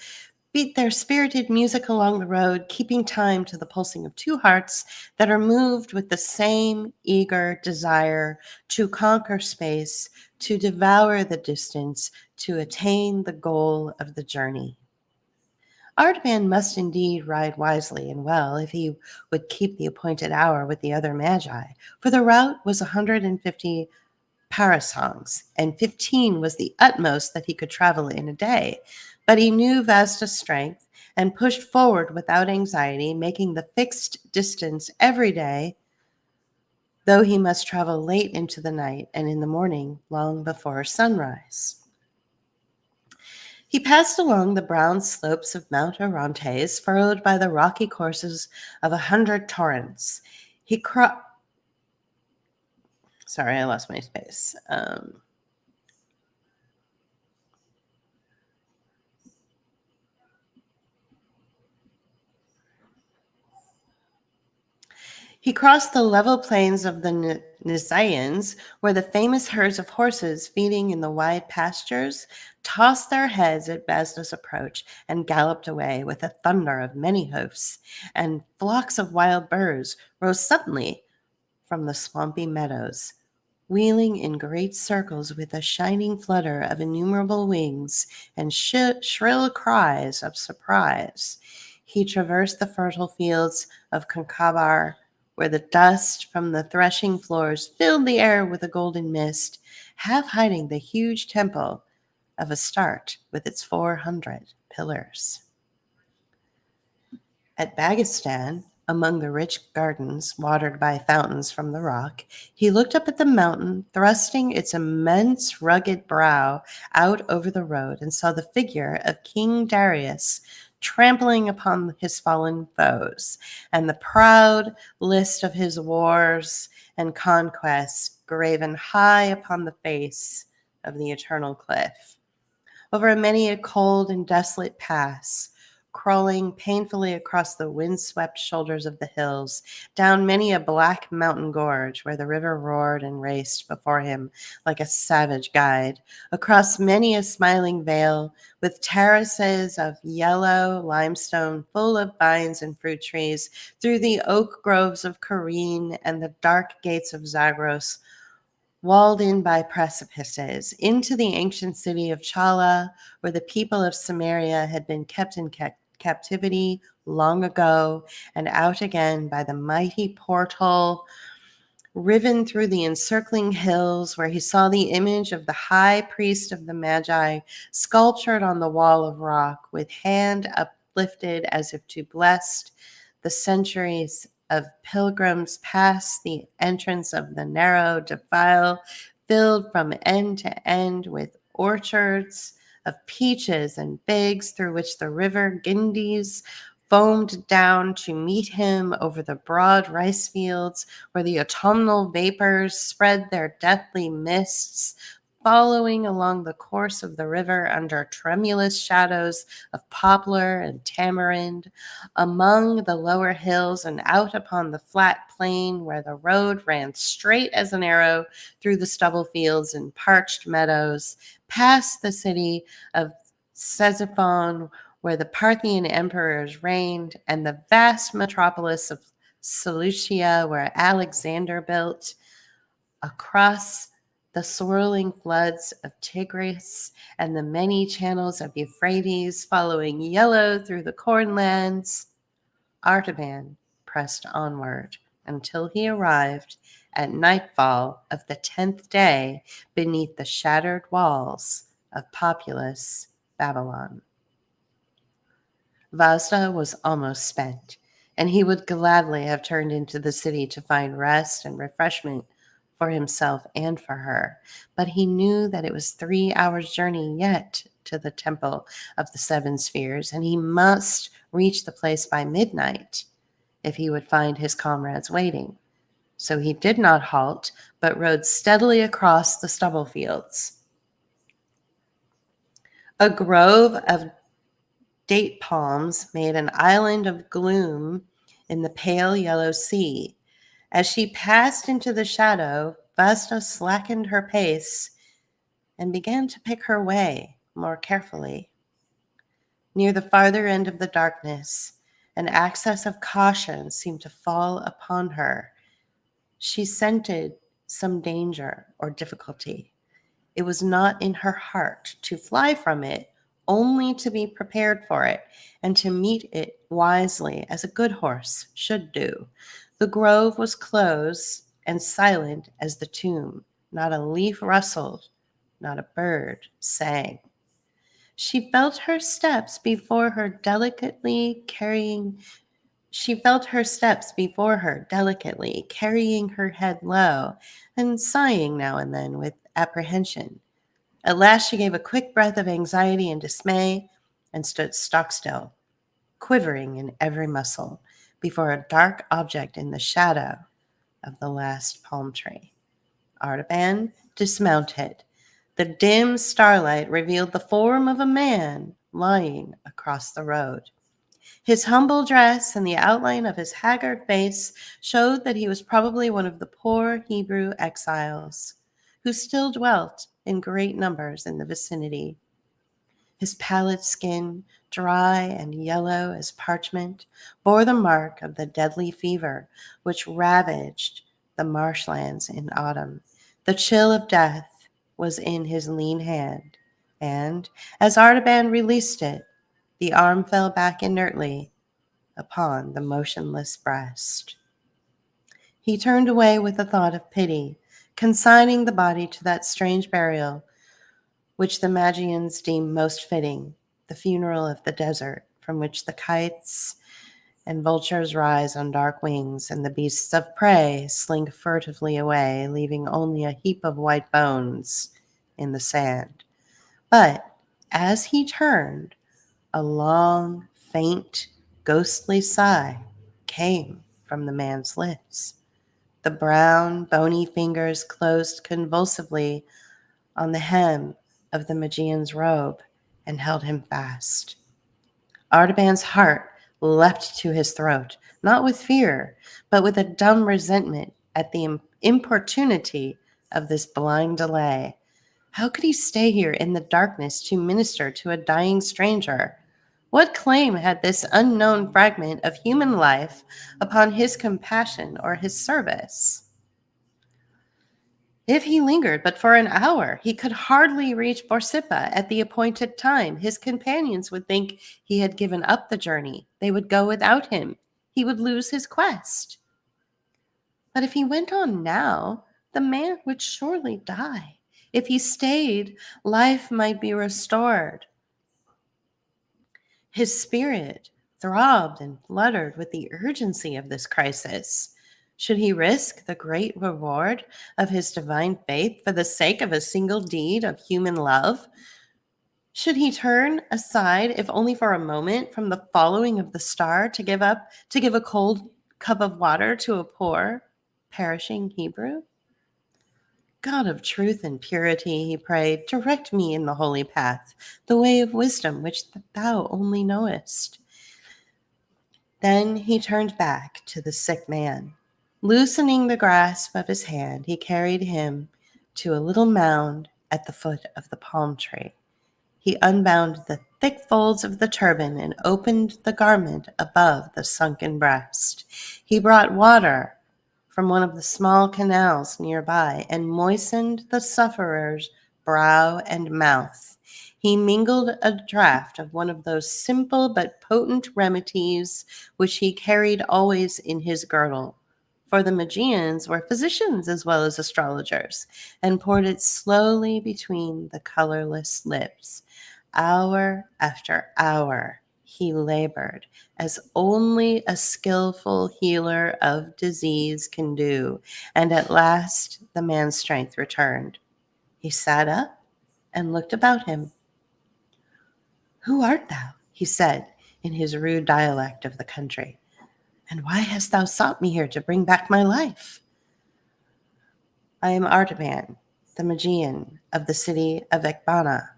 beat their spirited music along the road, keeping time to the pulsing of two hearts that are moved with the same eager desire to conquer space, to devour the distance, to attain the goal of the journey. Artaban must indeed ride wisely and well if he would keep the appointed hour with the other magi, for the route was 150 parasangs, and 15 was the utmost that he could travel in a day. But he knew Vasta's strength and pushed forward without anxiety, making the fixed distance every day, though he must travel late into the night and in the morning long before sunrise. He passed along the brown slopes of Mount Orontes, furrowed by the rocky courses of 100 torrents. Sorry, I lost my space. He crossed the level plains of the Nisaeans, where the famous herds of horses feeding in the wide pastures tossed their heads at Vasda's approach and galloped away with a thunder of many hoofs, and flocks of wild birds rose suddenly from the swampy meadows, wheeling in great circles with a shining flutter of innumerable wings and shrill cries of surprise. He traversed the fertile fields of Concabar, where the dust from the threshing floors filled the air with a golden mist, half hiding the huge temple of Astarte with its 400 pillars. At Bagistan, among the rich gardens watered by fountains from the rock, he looked up at the mountain, thrusting its immense rugged brow out over the road, and saw the figure of King Darius trampling upon his fallen foes, and the proud list of his wars and conquests graven high upon the face of the eternal cliff. Over many a cold and desolate pass, crawling painfully across the windswept shoulders of the hills, down many a black mountain gorge where the river roared and raced before him like a savage guide, across many a smiling vale with terraces of yellow limestone full of vines and fruit trees, through the oak groves of Kareen and the dark gates of Zagros, walled in by precipices, into the ancient city of Chala, where the people of Samaria had been kept in captivity long ago, and out again by the mighty portal riven through the encircling hills, where he saw the image of the high priest of the Magi sculptured on the wall of rock, with hand uplifted as if to bless the centuries of pilgrims pass the entrance of the narrow defile, filled from end to end with orchards of peaches and figs, through which the river Ganges foamed down to meet him over the broad rice fields, where the autumnal vapors spread their deathly mists, following along the course of the river under tremulous shadows of poplar and tamarind, among the lower hills and out upon the flat plain, where the road ran straight as an arrow through the stubble fields and parched meadows, past the city of Ctesiphon, where the Parthian emperors reigned, and the vast metropolis of Seleucia, where Alexander built, across the swirling floods of Tigris and the many channels of Euphrates, following yellow through the cornlands, Artaban pressed onward until he arrived at nightfall of the 10th day beneath the shattered walls of populous Babylon. Vazda was almost spent, and he would gladly have turned into the city to find rest and refreshment for himself and for her. But he knew that it was 3 hours' journey yet to the Temple of the Seven Spheres, and he must reach the place by midnight if he would find his comrades waiting. So he did not halt, but rode steadily across the stubble fields. A grove of date palms made an island of gloom in the pale yellow sea. As she passed into the shadow, Vazda slackened her pace and began to pick her way more carefully. Near the farther end of the darkness, an access of caution seemed to fall upon her. She scented some danger or difficulty. It was not in her heart to fly from it, only to be prepared for it and to meet it wisely, as a good horse should do. The grove was close and silent as the tomb. Not a leaf rustled, not a bird sang. She felt her steps before her delicately carrying her head low and sighing now and then with apprehension. At last she gave a quick breath of anxiety and dismay and stood stock still, quivering in every muscle, before a dark object in the shadow of the last palm tree. Artaban dismounted. The dim starlight revealed the form of a man lying across the road. His humble dress and the outline of his haggard face showed that he was probably one of the poor Hebrew exiles who still dwelt in great numbers in the vicinity. His pallid skin, dry and yellow as parchment, bore the mark of the deadly fever which ravaged the marshlands in autumn. The chill of death was in his lean hand, and as Artaban released it, the arm fell back inertly upon the motionless breast. He turned away with a thought of pity, consigning the body to that strange burial which the Magians deem most fitting, the funeral of the desert, from which the kites and vultures rise on dark wings, and the beasts of prey slink furtively away, leaving only a heap of white bones in the sand. But as he turned, a long, faint, ghostly sigh came from the man's lips. The brown, bony fingers closed convulsively on the hem of the Magian's robe and held him fast. Artaban's heart leapt to his throat, not with fear, but with a dumb resentment at the importunity of this blind delay. How could he stay here in the darkness to minister to a dying stranger? What claim had this unknown fragment of human life upon his compassion or his service? If he lingered but for an hour, he could hardly reach Borsippa at the appointed time. His companions would think he had given up the journey. They would go without him. He would lose his quest. But if he went on now, the man would surely die. If he stayed, life might be restored. His spirit throbbed and fluttered with the urgency of this crisis. Should he risk the great reward of his divine faith for the sake of a single deed of human love? Should he turn aside, if only for a moment, from the following of the star to give a cold cup of water to a poor, perishing Hebrew? God of truth and purity, he prayed, direct me in the holy path, the way of wisdom which thou only knowest. Then he turned back to the sick man. Loosening the grasp of his hand, he carried him to a little mound at the foot of the palm tree. He unbound the thick folds of the turban and opened the garment above the sunken breast. He brought water from one of the small canals nearby and moistened the sufferer's brow and mouth. He mingled a draught of one of those simple but potent remedies which he carried always in his girdle, for the Magians were physicians as well as astrologers, and poured it slowly between the colorless lips. Hour after hour he labored, as only a skillful healer of disease can do, and at last the man's strength returned. He sat up and looked about him. "Who art thou?" he said in his rude dialect of the country, "and why hast thou sought me here to bring back my life?" "I am Artaban, the Magian of the city of Ecbatana,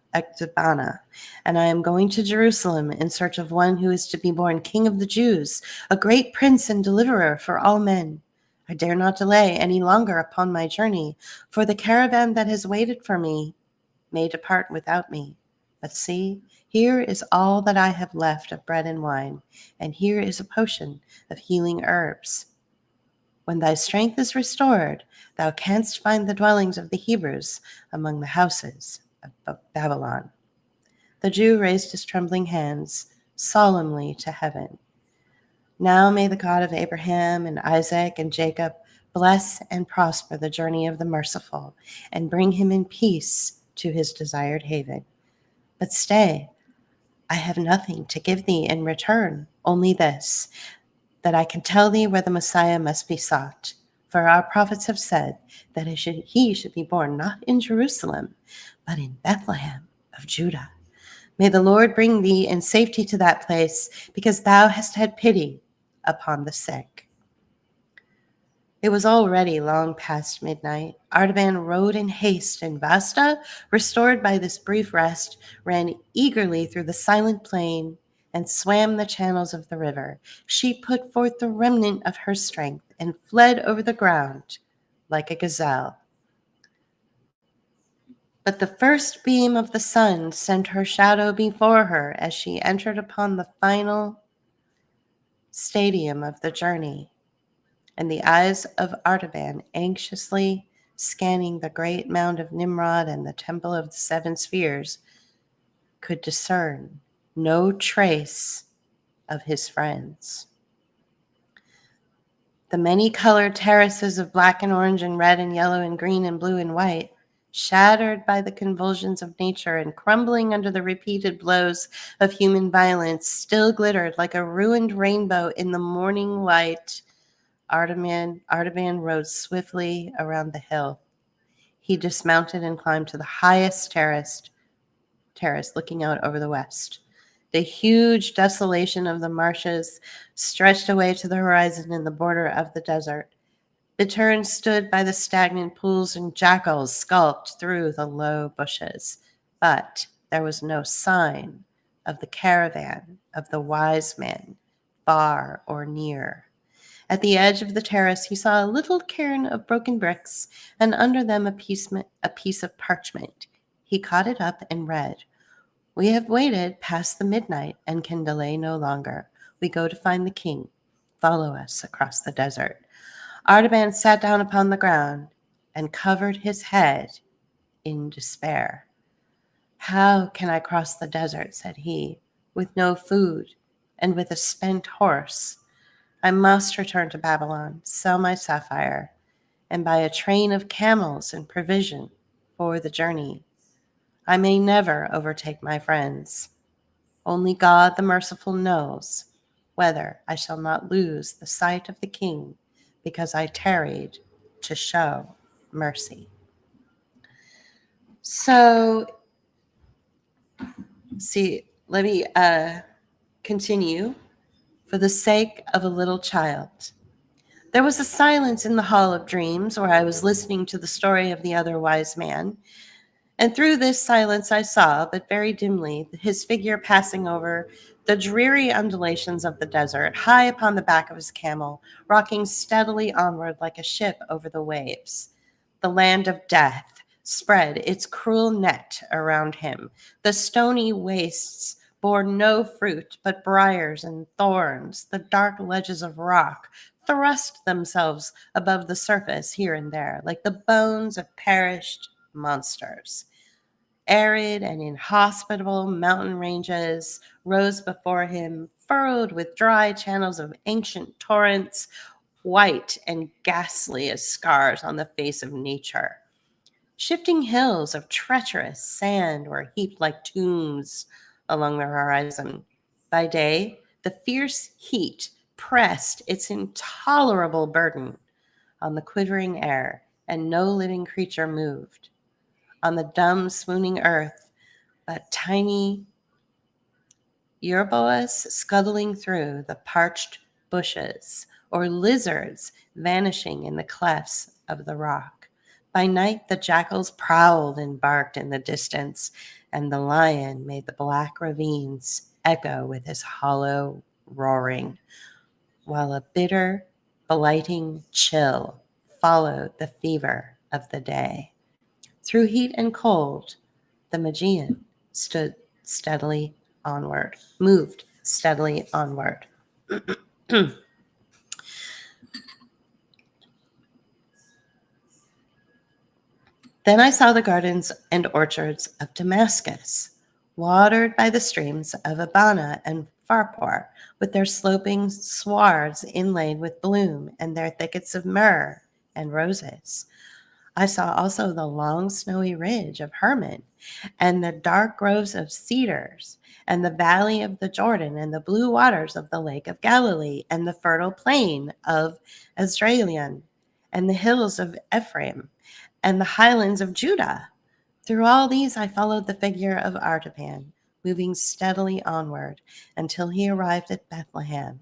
and I am going to Jerusalem in search of one who is to be born King of the Jews, a great prince and deliverer for all men. I dare not delay any longer upon my journey, for the caravan that has waited for me may depart without me. But see, here is all that I have left of bread and wine, and here is a potion of healing herbs. When thy strength is restored, thou canst find the dwellings of the Hebrews among the houses of Babylon." The Jew raised his trembling hands solemnly to heaven. "Now may the God of Abraham and Isaac and Jacob bless and prosper the journey of the merciful, and bring him in peace to his desired haven. But stay, I have nothing to give thee in return, only this, that I can tell thee where the Messiah must be sought. For our prophets have said that he should be born not in Jerusalem, but in Bethlehem of Judah. May the Lord bring thee in safety to that place, because thou hast had pity upon the sick." It was already long past midnight. Artaban rode in haste, and Vasta, restored by this brief rest, ran eagerly through the silent plain and swam the channels of the river. She put forth the remnant of her strength and fled over the ground like a gazelle. But the first beam of the sun sent her shadow before her as she entered upon the final stadium of the journey, and the eyes of Artaban, anxiously scanning the great mound of Nimrod and the temple of the seven spheres, could discern no trace of his friends. The many-colored terraces of black and orange and red and yellow and green and blue and white, shattered by the convulsions of nature and crumbling under the repeated blows of human violence, still glittered like a ruined rainbow in the morning light. Artaban rode swiftly around the hill. He dismounted and climbed to the highest terrace, looking out over the west. The huge desolation of the marshes stretched away to the horizon in the border of the desert. Bitterns stood by the stagnant pools, and jackals skulked through the low bushes. But there was no sign of the caravan of the wise men, far or near. At the edge of the terrace, he saw a little cairn of broken bricks, and under them a piece of parchment. He caught it up and read, "We have waited past the midnight and can delay no longer. We go to find the king. Follow us across the desert." Artaban sat down upon the ground and covered his head in despair. "How can I cross the desert," said he, "with no food and with a spent horse? I must return to Babylon, sell my sapphire, and buy a train of camels and provision for the journey. I may never overtake my friends. Only God the merciful knows whether I shall not lose the sight of the king because I tarried to show mercy. So, let me continue. For the sake of a little child. There was a silence in the Hall of Dreams where I was listening to the story of the other wise man. And through this silence I saw, but very dimly, his figure passing over the dreary undulations of the desert, high upon the back of his camel, rocking steadily onward like a ship over the waves. The land of death spread its cruel net around him. The stony wastes bore no fruit but briars and thorns. The dark ledges of rock thrust themselves above the surface here and there, like the bones of perished monsters. Arid and inhospitable mountain ranges rose before him, furrowed with dry channels of ancient torrents, white and ghastly as scars on the face of nature. Shifting hills of treacherous sand were heaped like tombs along the horizon. By day, the fierce heat pressed its intolerable burden on the quivering air, and no living creature moved. On the dumb, swooning earth, but tiny Yerboas scuttling through the parched bushes, or lizards vanishing in the clefts of the rock. By night, the jackals prowled and barked in the distance, and the lion made the black ravines echo with his hollow roaring, while a bitter, blighting chill followed the fever of the day. Through heat and cold, the Magian moved steadily onward. Then I saw the gardens and orchards of Damascus, watered by the streams of Abana and Pharpar, with their sloping swards inlaid with bloom and their thickets of myrrh and roses. I saw also the long snowy ridge of Hermon and the dark groves of cedars and the valley of the Jordan and the blue waters of the lake of Galilee and the fertile plain of Azraelion and the hills of Ephraim and the highlands of Judah. Through all these I followed the figure of Artaban, moving steadily onward until he arrived at Bethlehem.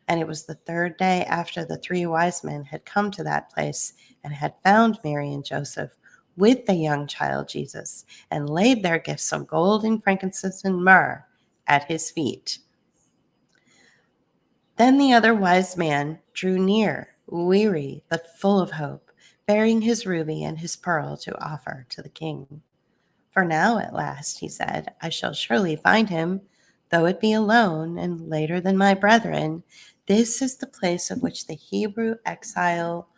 And it was the third day after the three wise men had come to that place and had found Mary and Joseph with the young child Jesus and laid their gifts of gold and frankincense and myrrh at his feet. Then the other wise man drew near, weary but full of hope, bearing his ruby and his pearl to offer to the king. For now at last, he said, I shall surely find him, though it be alone and later than my brethren. This is the place of which the Hebrew exile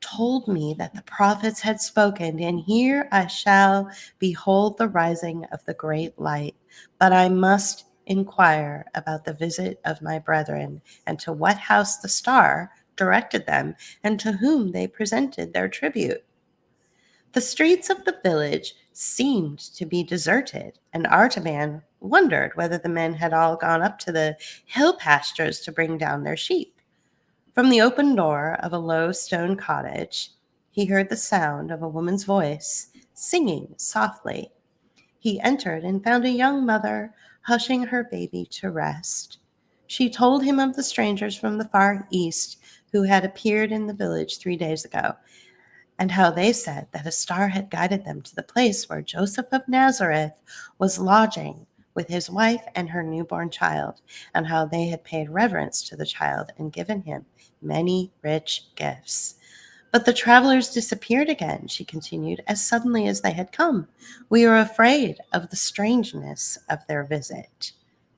told me that the prophets had spoken, and here I shall behold the rising of the great light. But I must inquire about the visit of my brethren, and to what house the star directed them, and to whom they presented their tribute. The streets of the village seemed to be deserted, and Artaban wondered whether the men had all gone up to the hill pastures to bring down their sheep. From the open door of a low stone cottage, he heard the sound of a woman's voice singing softly. He entered and found a young mother hushing her baby to rest. She told him of the strangers from the far east who had appeared in the village 3 days ago, and how they said that a star had guided them to the place where Joseph of Nazareth was lodging with his wife and her newborn child, and how they had paid reverence to the child and given him many rich gifts. But the travelers disappeared again, she continued, as suddenly as they had come. We are afraid of the strangeness of their visit.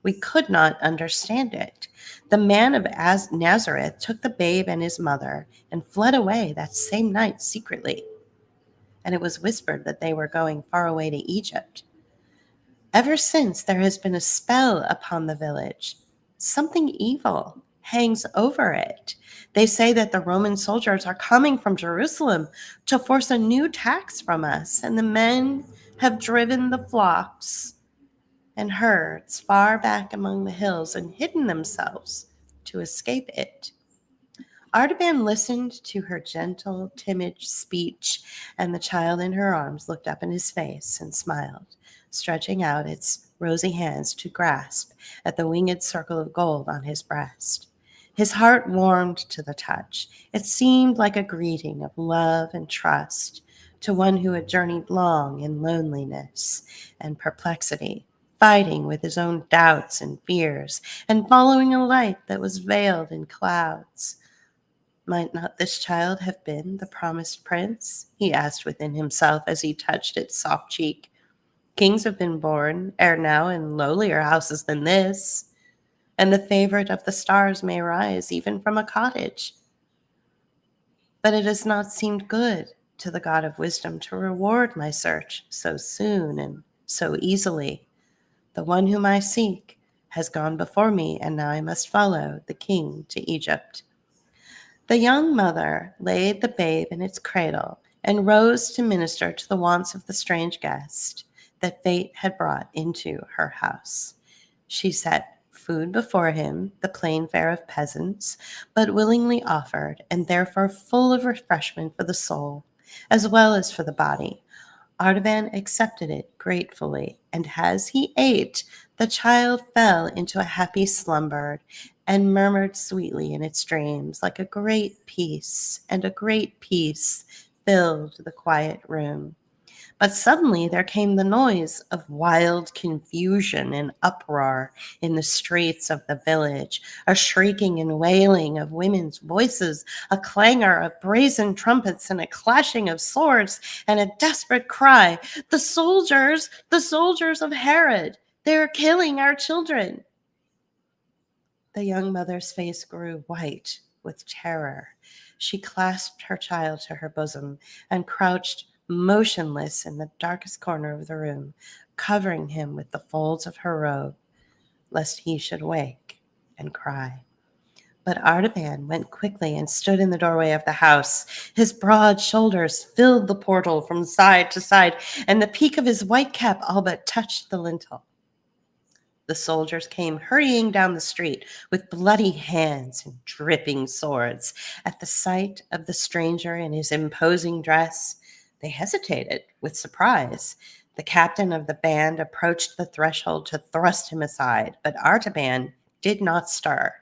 We could not understand it. The man of Nazareth took the babe and his mother and fled away that same night secretly. And it was whispered that they were going far away to Egypt. Ever since, there has been a spell upon the village. Something evil hangs over it. They say that the Roman soldiers are coming from Jerusalem to force a new tax from us, and the men have driven the flocks and herds far back among the hills and hidden themselves to escape it. Artaban listened to her gentle, timid speech, and the child in her arms looked up in his face and smiled, stretching out its rosy hands to grasp at the winged circle of gold on his breast. His heart warmed to the touch. It seemed like a greeting of love and trust to one who had journeyed long in loneliness and perplexity, fighting with his own doubts and fears, and following a light that was veiled in clouds. Might not this child have been the promised prince? He asked within himself as he touched its soft cheek. Kings have been born ere now in lowlier houses than this, and the favorite of the stars may rise even from a cottage. But it has not seemed good to the God of wisdom to reward my search so soon and so easily. The one whom I seek has gone before me, and now I must follow the king to Egypt. The young mother laid the babe in its cradle and rose to minister to the wants of the strange guest that fate had brought into her house. She set food before him, the plain fare of peasants, but willingly offered, and therefore full of refreshment for the soul, as well as for the body. Artaban accepted it gratefully, and as he ate, the child fell into a happy slumber and murmured sweetly in its dreams, like a great peace, and a great peace filled the quiet room. But suddenly there came the noise of wild confusion and uproar in the streets of the village, a shrieking and wailing of women's voices, a clangor of brazen trumpets, and a clashing of swords, and a desperate cry, the soldiers of Herod, they're killing our children. The young mother's face grew white with terror. She clasped her child to her bosom and crouched motionless in the darkest corner of the room, covering him with the folds of her robe, lest he should wake and cry. But Artaban went quickly and stood in the doorway of the house. His broad shoulders filled the portal from side to side, and the peak of his white cap all but touched the lintel. The soldiers came hurrying down the street with bloody hands and dripping swords. At the sight of the stranger in his imposing dress, they hesitated with surprise. The captain of the band approached the threshold to thrust him aside, but Artaban did not stir.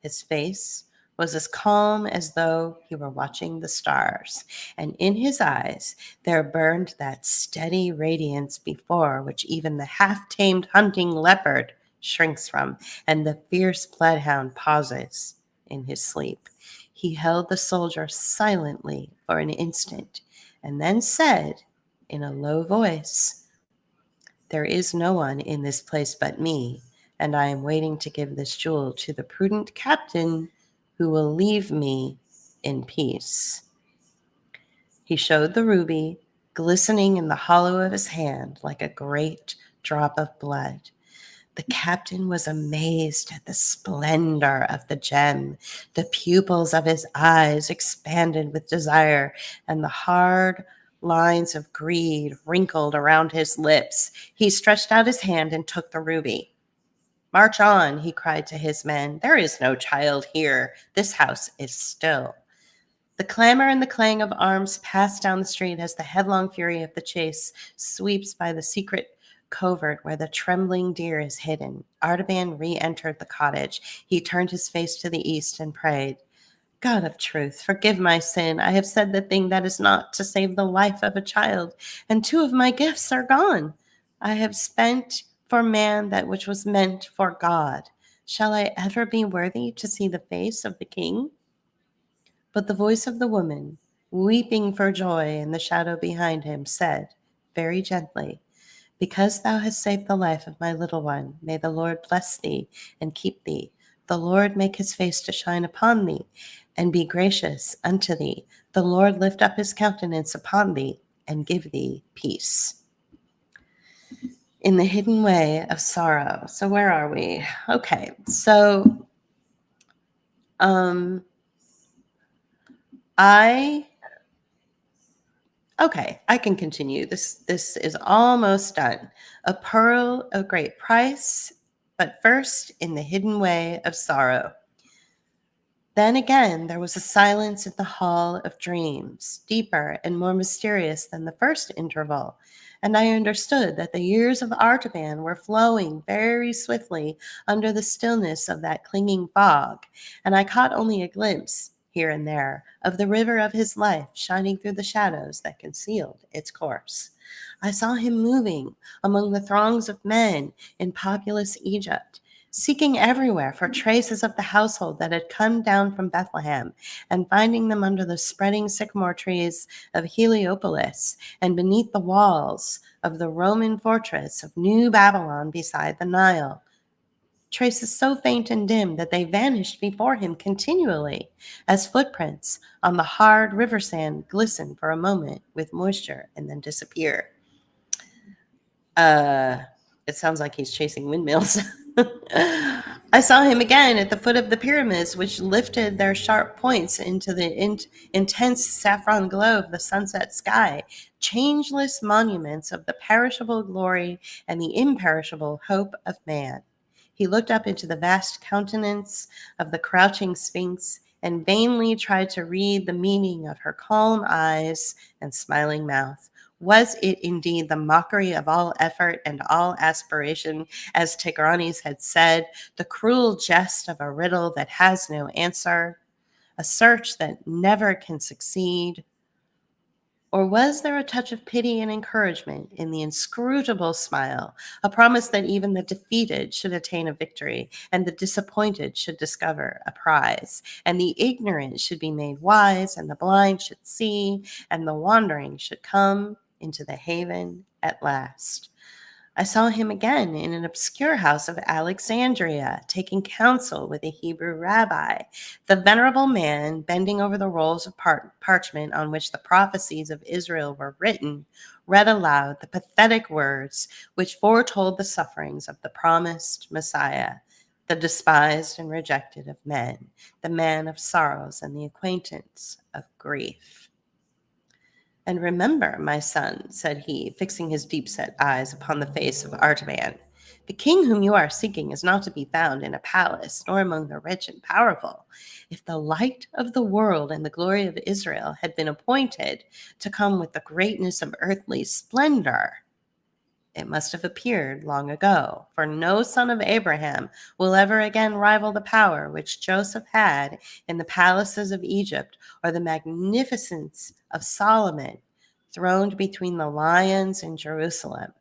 His face was as calm as though he were watching the stars, and in his eyes there burned that steady radiance before which even the half-tamed hunting leopard shrinks from, and the fierce bloodhound pauses in his sleep. He held the soldier silently for an instant, and then said in a low voice, "There is no one in this place but me, and I am waiting to give this jewel to the prudent captain who will leave me in peace." He showed the ruby, glistening in the hollow of his hand like a great drop of blood. The captain was amazed at the splendor of the gem. The pupils of his eyes expanded with desire, and the hard lines of greed wrinkled around his lips. He stretched out his hand and took the ruby. "March on," he cried to his men. "There is no child here. This house is still." The clamor and the clang of arms pass down the street as the headlong fury of the chase sweeps by the secret covert where the trembling deer is hidden. Artaban re-entered the cottage. He turned his face to the east and prayed, "God of truth, forgive my sin. I have said the thing that is not to save the life of a child, and 2 of my gifts are gone. I have spent for man that which was meant for God. Shall I ever be worthy to see the face of the king?" But the voice of the woman, weeping for joy in the shadow behind him, said very gently, "Because thou hast saved the life of my little one, may the Lord bless thee and keep thee. The Lord make his face to shine upon thee and be gracious unto thee. The Lord lift up his countenance upon thee and give thee peace." In the hidden way of sorrow. So where are we? Okay, so I Okay, I can continue. This is almost done. A pearl of great price, but first in the hidden way of sorrow. Then again, there was a silence in the hall of dreams, deeper and more mysterious than the first interval, and I understood that the years of Artaban were flowing very swiftly under the stillness of that clinging fog, and I caught only a glimpse, here and there, of the river of his life shining through the shadows that concealed its course. I saw him moving among the throngs of men in populous Egypt, seeking everywhere for traces of the household that had come down from Bethlehem, and finding them under the spreading sycamore trees of Heliopolis and beneath the walls of the Roman fortress of New Babylon beside the Nile. Traces so faint and dim that they vanished before him continually, as footprints on the hard river sand glisten for a moment with moisture and then disappear. Uh, it sounds like he's chasing windmills. I saw him again at the foot of the pyramids, which lifted their sharp points into the intense saffron glow of the sunset sky, changeless monuments of the perishable glory and the imperishable hope of man. He looked up into the vast countenance of the crouching Sphinx and vainly tried to read the meaning of her calm eyes and smiling mouth. Was it indeed the mockery of all effort and all aspiration, as Tigranes had said, the cruel jest of a riddle that has no answer, a search that never can succeed? Or was there a touch of pity and encouragement in the inscrutable smile, a promise that even the defeated should attain a victory, and the disappointed should discover a prize, and the ignorant should be made wise, and the blind should see, and the wandering should come into the haven at last? I saw him again in an obscure house of Alexandria, taking counsel with a Hebrew rabbi. The venerable man, bending over the rolls of parchment on which the prophecies of Israel were written, read aloud the pathetic words which foretold the sufferings of the promised Messiah, the despised and rejected of men, the man of sorrows and the acquaintance of grief. And remember, my son, said he, fixing his deep-set eyes upon the face of Artaban, the king whom you are seeking is not to be found in a palace, nor among the rich and powerful. If the light of the world and the glory of Israel had been appointed to come with the greatness of earthly splendor, it must have appeared long ago, for no son of Abraham will ever again rival the power which Joseph had in the palaces of Egypt, or the magnificence of Solomon, throned between the lions in Jerusalem.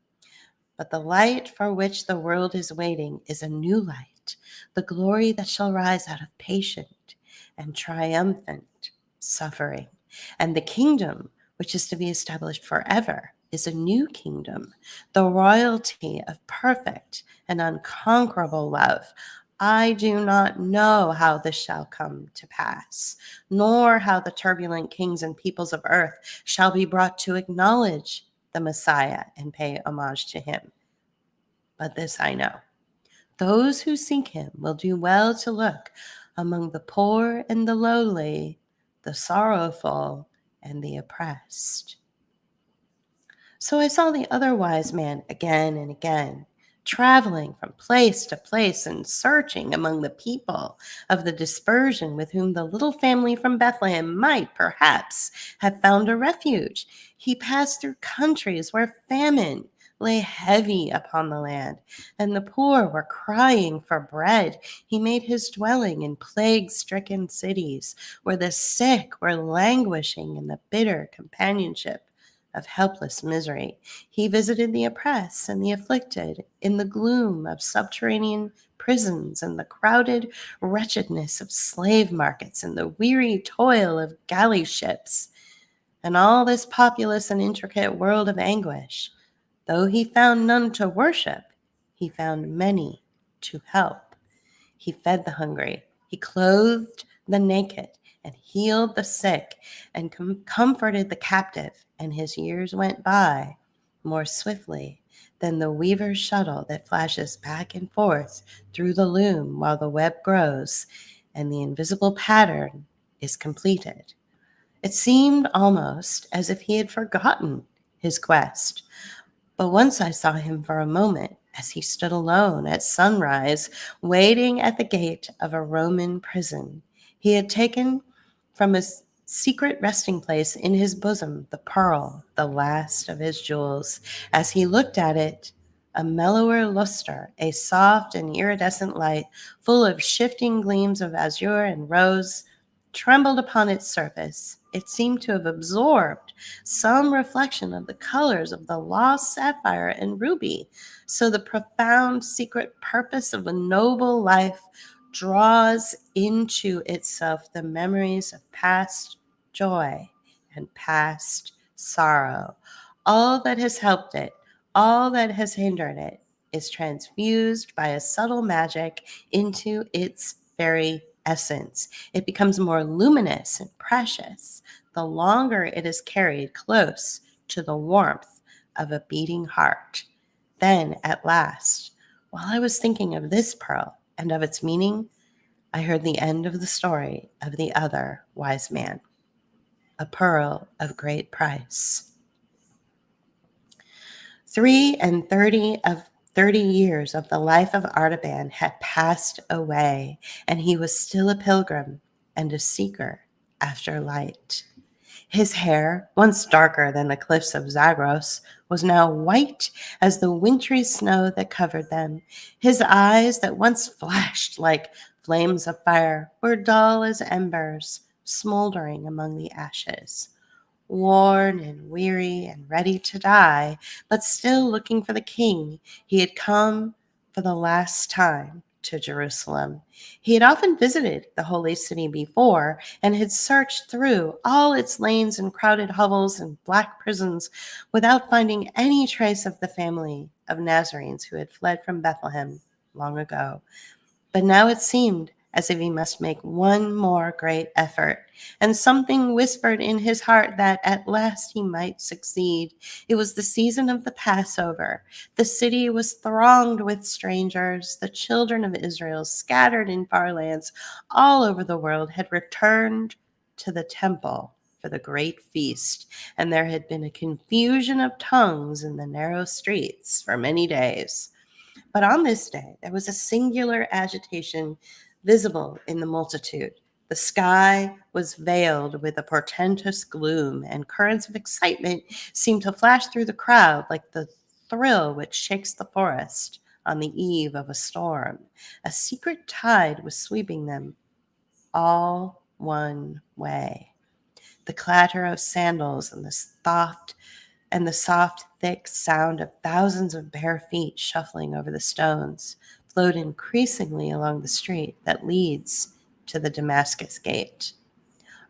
But the light for which the world is waiting is a new light, the glory that shall rise out of patient and triumphant suffering. And the kingdom which is to be established forever is a new kingdom, the royalty of perfect and unconquerable love. I do not know how this shall come to pass, nor how the turbulent kings and peoples of earth shall be brought to acknowledge the Messiah and pay homage to him. But this I know: those who seek him will do well to look among the poor and the lowly, the sorrowful and the oppressed. So I saw the other wise man again and again, traveling from place to place and searching among the people of the dispersion with whom the little family from Bethlehem might perhaps have found a refuge. He passed through countries where famine lay heavy upon the land, and the poor were crying for bread. He made his dwelling in plague-stricken cities, where the sick were languishing in the bitter companionship of helpless misery. He visited the oppressed and the afflicted in the gloom of subterranean prisons and the crowded wretchedness of slave markets and the weary toil of galley ships. And all this populous and intricate world of anguish, though he found none to worship, he found many to help. He fed the hungry, he clothed the naked, and healed the sick, and comforted the captive, and his years went by more swiftly than the weaver's shuttle that flashes back and forth through the loom while the web grows and the invisible pattern is completed. It seemed almost as if he had forgotten his quest. But once I saw him for a moment as he stood alone at sunrise, waiting at the gate of a Roman prison. He had taken from his secret resting place in his bosom the pearl, the last of his jewels. As he looked at it, a mellower luster, a soft and iridescent light, full of shifting gleams of azure and rose, trembled upon its surface. It seemed to have absorbed some reflection of the colors of the lost sapphire and ruby. So the profound secret purpose of a noble life draws into itself the memories of past joy and past sorrow. All that has helped it, all that has hindered it, is transfused by a subtle magic into its very essence. It becomes more luminous and precious the longer it is carried close to the warmth of a beating heart. Then, at last, while I was thinking of this pearl and of its meaning, I heard the end of the story of the other wise man, a pearl of great price. 30 years of the life of Artaban had passed away, and he was still a pilgrim and a seeker after light. His hair, once darker than the cliffs of Zagros, was now white as the wintry snow that covered them. His eyes, that once flashed like flames of fire, were dull as embers, smoldering among the ashes. Worn and weary and ready to die, but still looking for the king, he had come for the last time to Jerusalem. He had often visited the holy city before and had searched through all its lanes and crowded hovels and black prisons without finding any trace of the family of Nazarenes who had fled from Bethlehem long ago. But now it seemed as if he must make one more great effort, and something whispered in his heart that at last he might succeed. It was the season of the Passover. The city was thronged with strangers. The children of Israel, scattered in far lands all over the world, had returned to the temple for the great feast, and there had been a confusion of tongues in the narrow streets for many days. But on this day, there was a singular agitation visible in the multitude. The sky was veiled with a portentous gloom, and currents of excitement seemed to flash through the crowd like the thrill which shakes the forest on the eve of a storm. A secret tide was sweeping them all one way. The clatter of sandals and the soft, thick sound of thousands of bare feet shuffling over the stones flowed increasingly along the street that leads to the Damascus Gate.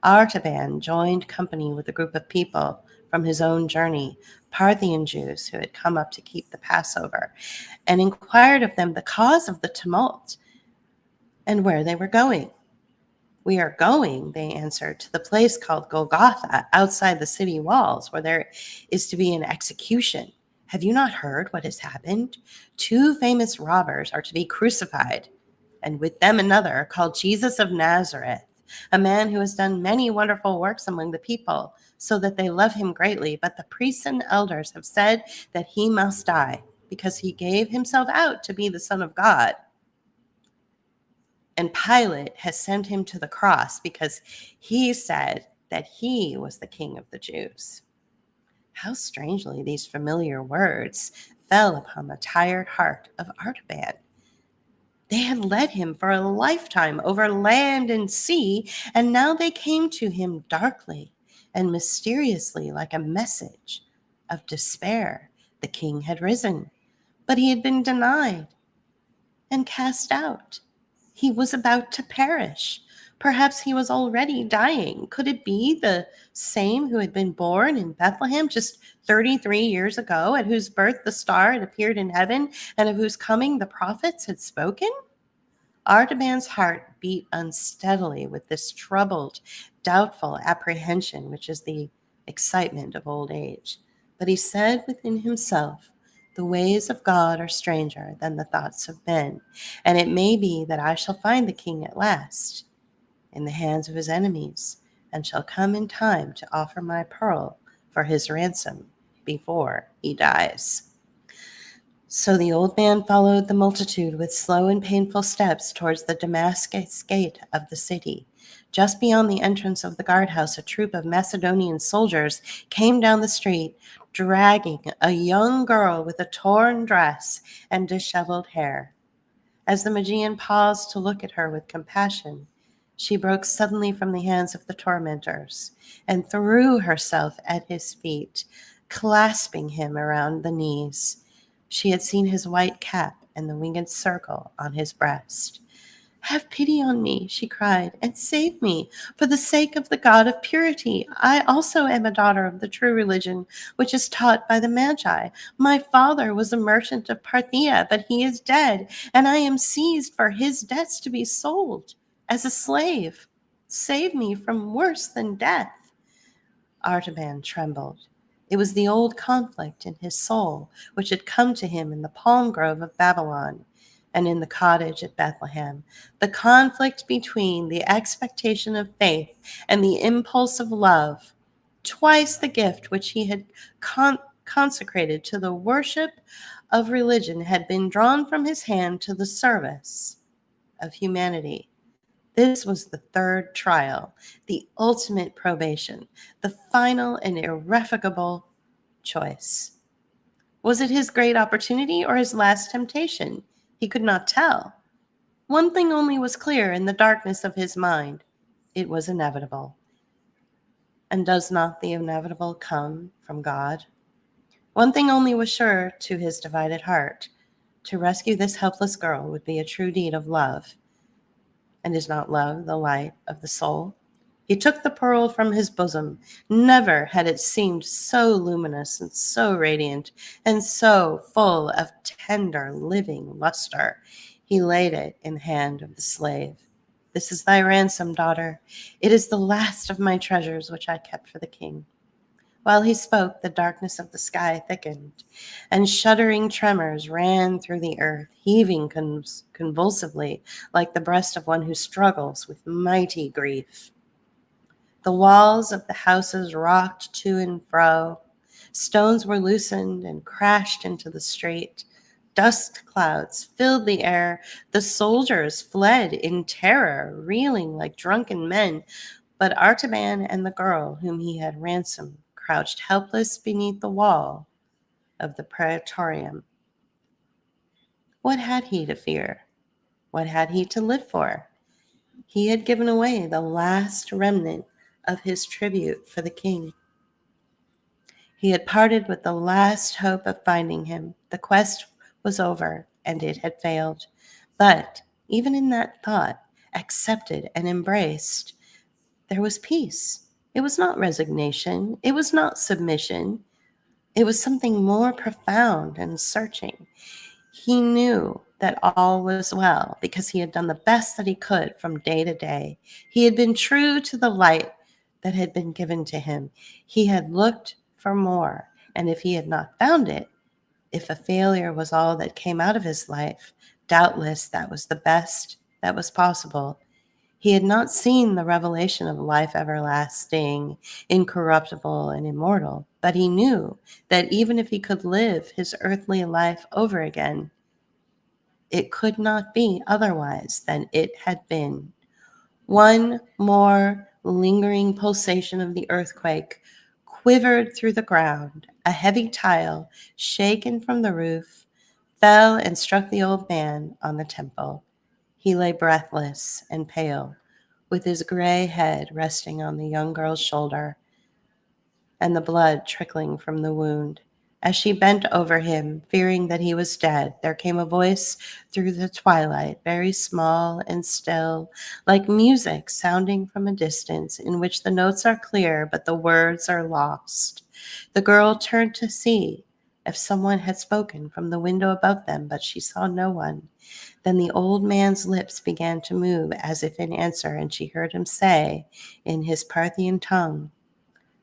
Artaban joined company with a group of people from his own journey, Parthian Jews who had come up to keep the Passover, and inquired of them the cause of the tumult and where they were going. "We are going," they answered, "to the place called Golgotha, outside the city walls, where there is to be an execution. Have you not heard what has happened? 2 famous robbers are to be crucified, and with them another called Jesus of Nazareth, a man who has done many wonderful works among the people, so that they love him greatly. But the priests and elders have said that he must die, because he gave himself out to be the Son of God. And Pilate has sent him to the cross because he said that he was the king of the Jews." How strangely these familiar words fell upon the tired heart of Artaban. They had led him for a lifetime over land and sea, and now they came to him darkly and mysteriously like a message of despair. The king had risen, but he had been denied and cast out. He was about to perish. Perhaps he was already dying. Could it be the same who had been born in Bethlehem just 33 years ago, at whose birth the star had appeared in heaven, and of whose coming the prophets had spoken? Artaban's heart beat unsteadily with this troubled, doubtful apprehension, which is the excitement of old age. But he said within himself, "The ways of God are stranger than the thoughts of men, and it may be that I shall find the king at last in the hands of his enemies, and shall come in time to offer my pearl for his ransom before he dies." So the old man followed the multitude with slow and painful steps towards the Damascus gate of the city. Just beyond the entrance of the guardhouse, a troop of Macedonian soldiers came down the street, dragging a young girl with a torn dress and disheveled hair. As the Magian paused to look at her with compassion, she broke suddenly from the hands of the tormentors and threw herself at his feet, clasping him around the knees. She had seen his white cap and the winged circle on his breast. "Have pity on me," she cried, "and save me, for the sake of the God of purity. I also am a daughter of the true religion, which is taught by the Magi. My father was a merchant of Parthia, but he is dead, and I am seized for his debts to be sold as a slave. Save me from worse than death." Artaban trembled. It was the old conflict in his soul which had come to him in the palm grove of Babylon and in the cottage at Bethlehem, the conflict between the expectation of faith and the impulse of love. Twice the gift which he had consecrated to the worship of religion had been drawn from his hand to the service of humanity. This was the third trial, the ultimate probation, the final and irrevocable choice. Was it his great opportunity or his last temptation? He could not tell. One thing only was clear in the darkness of his mind: it was inevitable. And does not the inevitable come from God? One thing only was sure to his divided heart: to rescue this helpless girl would be a true deed of love. And is not love the light of the soul? He took the pearl from his bosom. Never had it seemed so luminous and so radiant and so full of tender, living luster. He laid it in the hand of the slave. "This is thy ransom, daughter. It is the last of my treasures which I kept for the king." While he spoke, the darkness of the sky thickened, and shuddering tremors ran through the earth, heaving convulsively like the breast of one who struggles with mighty grief. The walls of the houses rocked to and fro. Stones were loosened and crashed into the street. Dust clouds filled the air. The soldiers fled in terror, reeling like drunken men. But Artaban and the girl whom he had ransomed crouched helpless beneath the wall of the praetorium. What had he to fear? What had he to live for? He had given away the last remnant of his tribute for the king. He had parted with the last hope of finding him. The quest was over, and it had failed. But even in that thought, accepted and embraced, there was peace. It was not resignation. It was not submission. It was something more profound and searching. He knew that all was well because he had done the best that he could from day to day. He had been true to the light that had been given to him. He had looked for more, and if he had not found it, if a failure was all that came out of his life, doubtless that was the best that was possible. He had not seen the revelation of life everlasting, incorruptible, and immortal, but he knew that even if he could live his earthly life over again, it could not be otherwise than it had been. One more lingering pulsation of the earthquake quivered through the ground. A heavy tile, shaken from the roof, fell and struck the old man on the temple. He lay breathless and pale, with his gray head resting on the young girl's shoulder and the blood trickling from the wound. As she bent over him, fearing that he was dead, there came a voice through the twilight, very small and still, like music sounding from a distance, in which the notes are clear but the words are lost. The girl turned to see if someone had spoken from the window above them, but she saw no one. Then the old man's lips began to move as if in answer, and she heard him say in his Parthian tongue,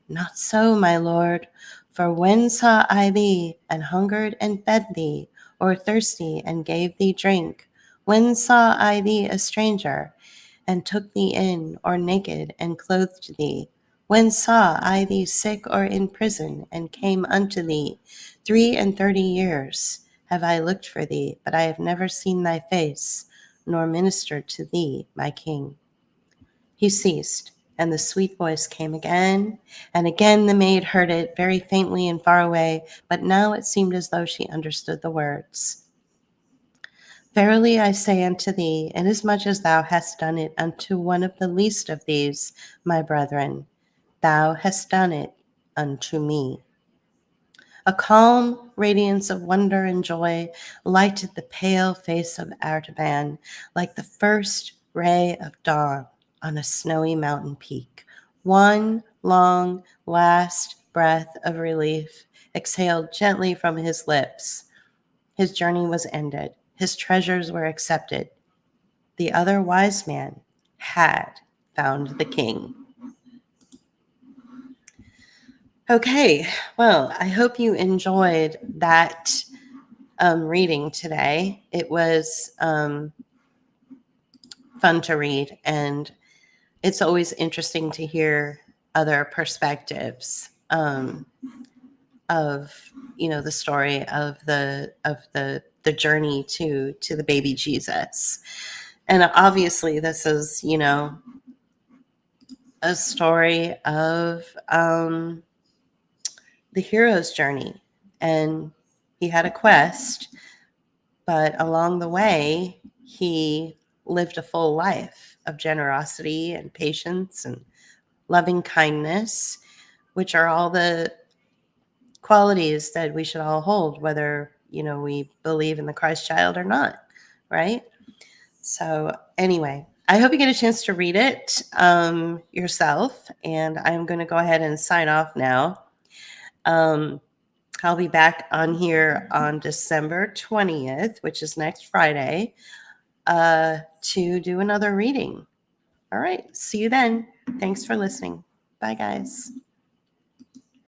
"Not so, my lord, for when saw I thee, and hungered and fed thee, or thirsty and gave thee drink? When saw I thee a stranger, and took thee in, or naked, and clothed thee? When saw I thee sick or in prison, and came unto thee? 33 years have I looked for thee, but I have never seen thy face, nor ministered to thee, my king. He ceased, and the sweet voice came again, and again the maid heard it, very faintly and far away, but now it seemed as though she understood the words. Verily I say unto thee, inasmuch as thou hast done it unto one of the least of these, my brethren, thou hast done it unto me. A calm radiance of wonder and joy lighted the pale face of Artaban, like the first ray of dawn on a snowy mountain peak. One long, last breath of relief exhaled gently from his lips. His journey was ended. His treasures were accepted. The other wise man had found the king. Okay, well, I hope you enjoyed that reading today. It was fun to read, and it's always interesting to hear other perspectives of the story of the journey to the baby Jesus. And obviously, this is a story of the hero's journey, and he had a quest, but along the way he lived a full life of generosity and patience and loving kindness, which are all the qualities that we should all hold, whether we believe in the Christ child or not, right? So anyway, I hope you get a chance to read it yourself, and I'm going to go ahead and sign off now. I'll be back on here on December 20th, which is next Friday, to do another reading. All right, see you then. Thanks for listening. Bye, guys.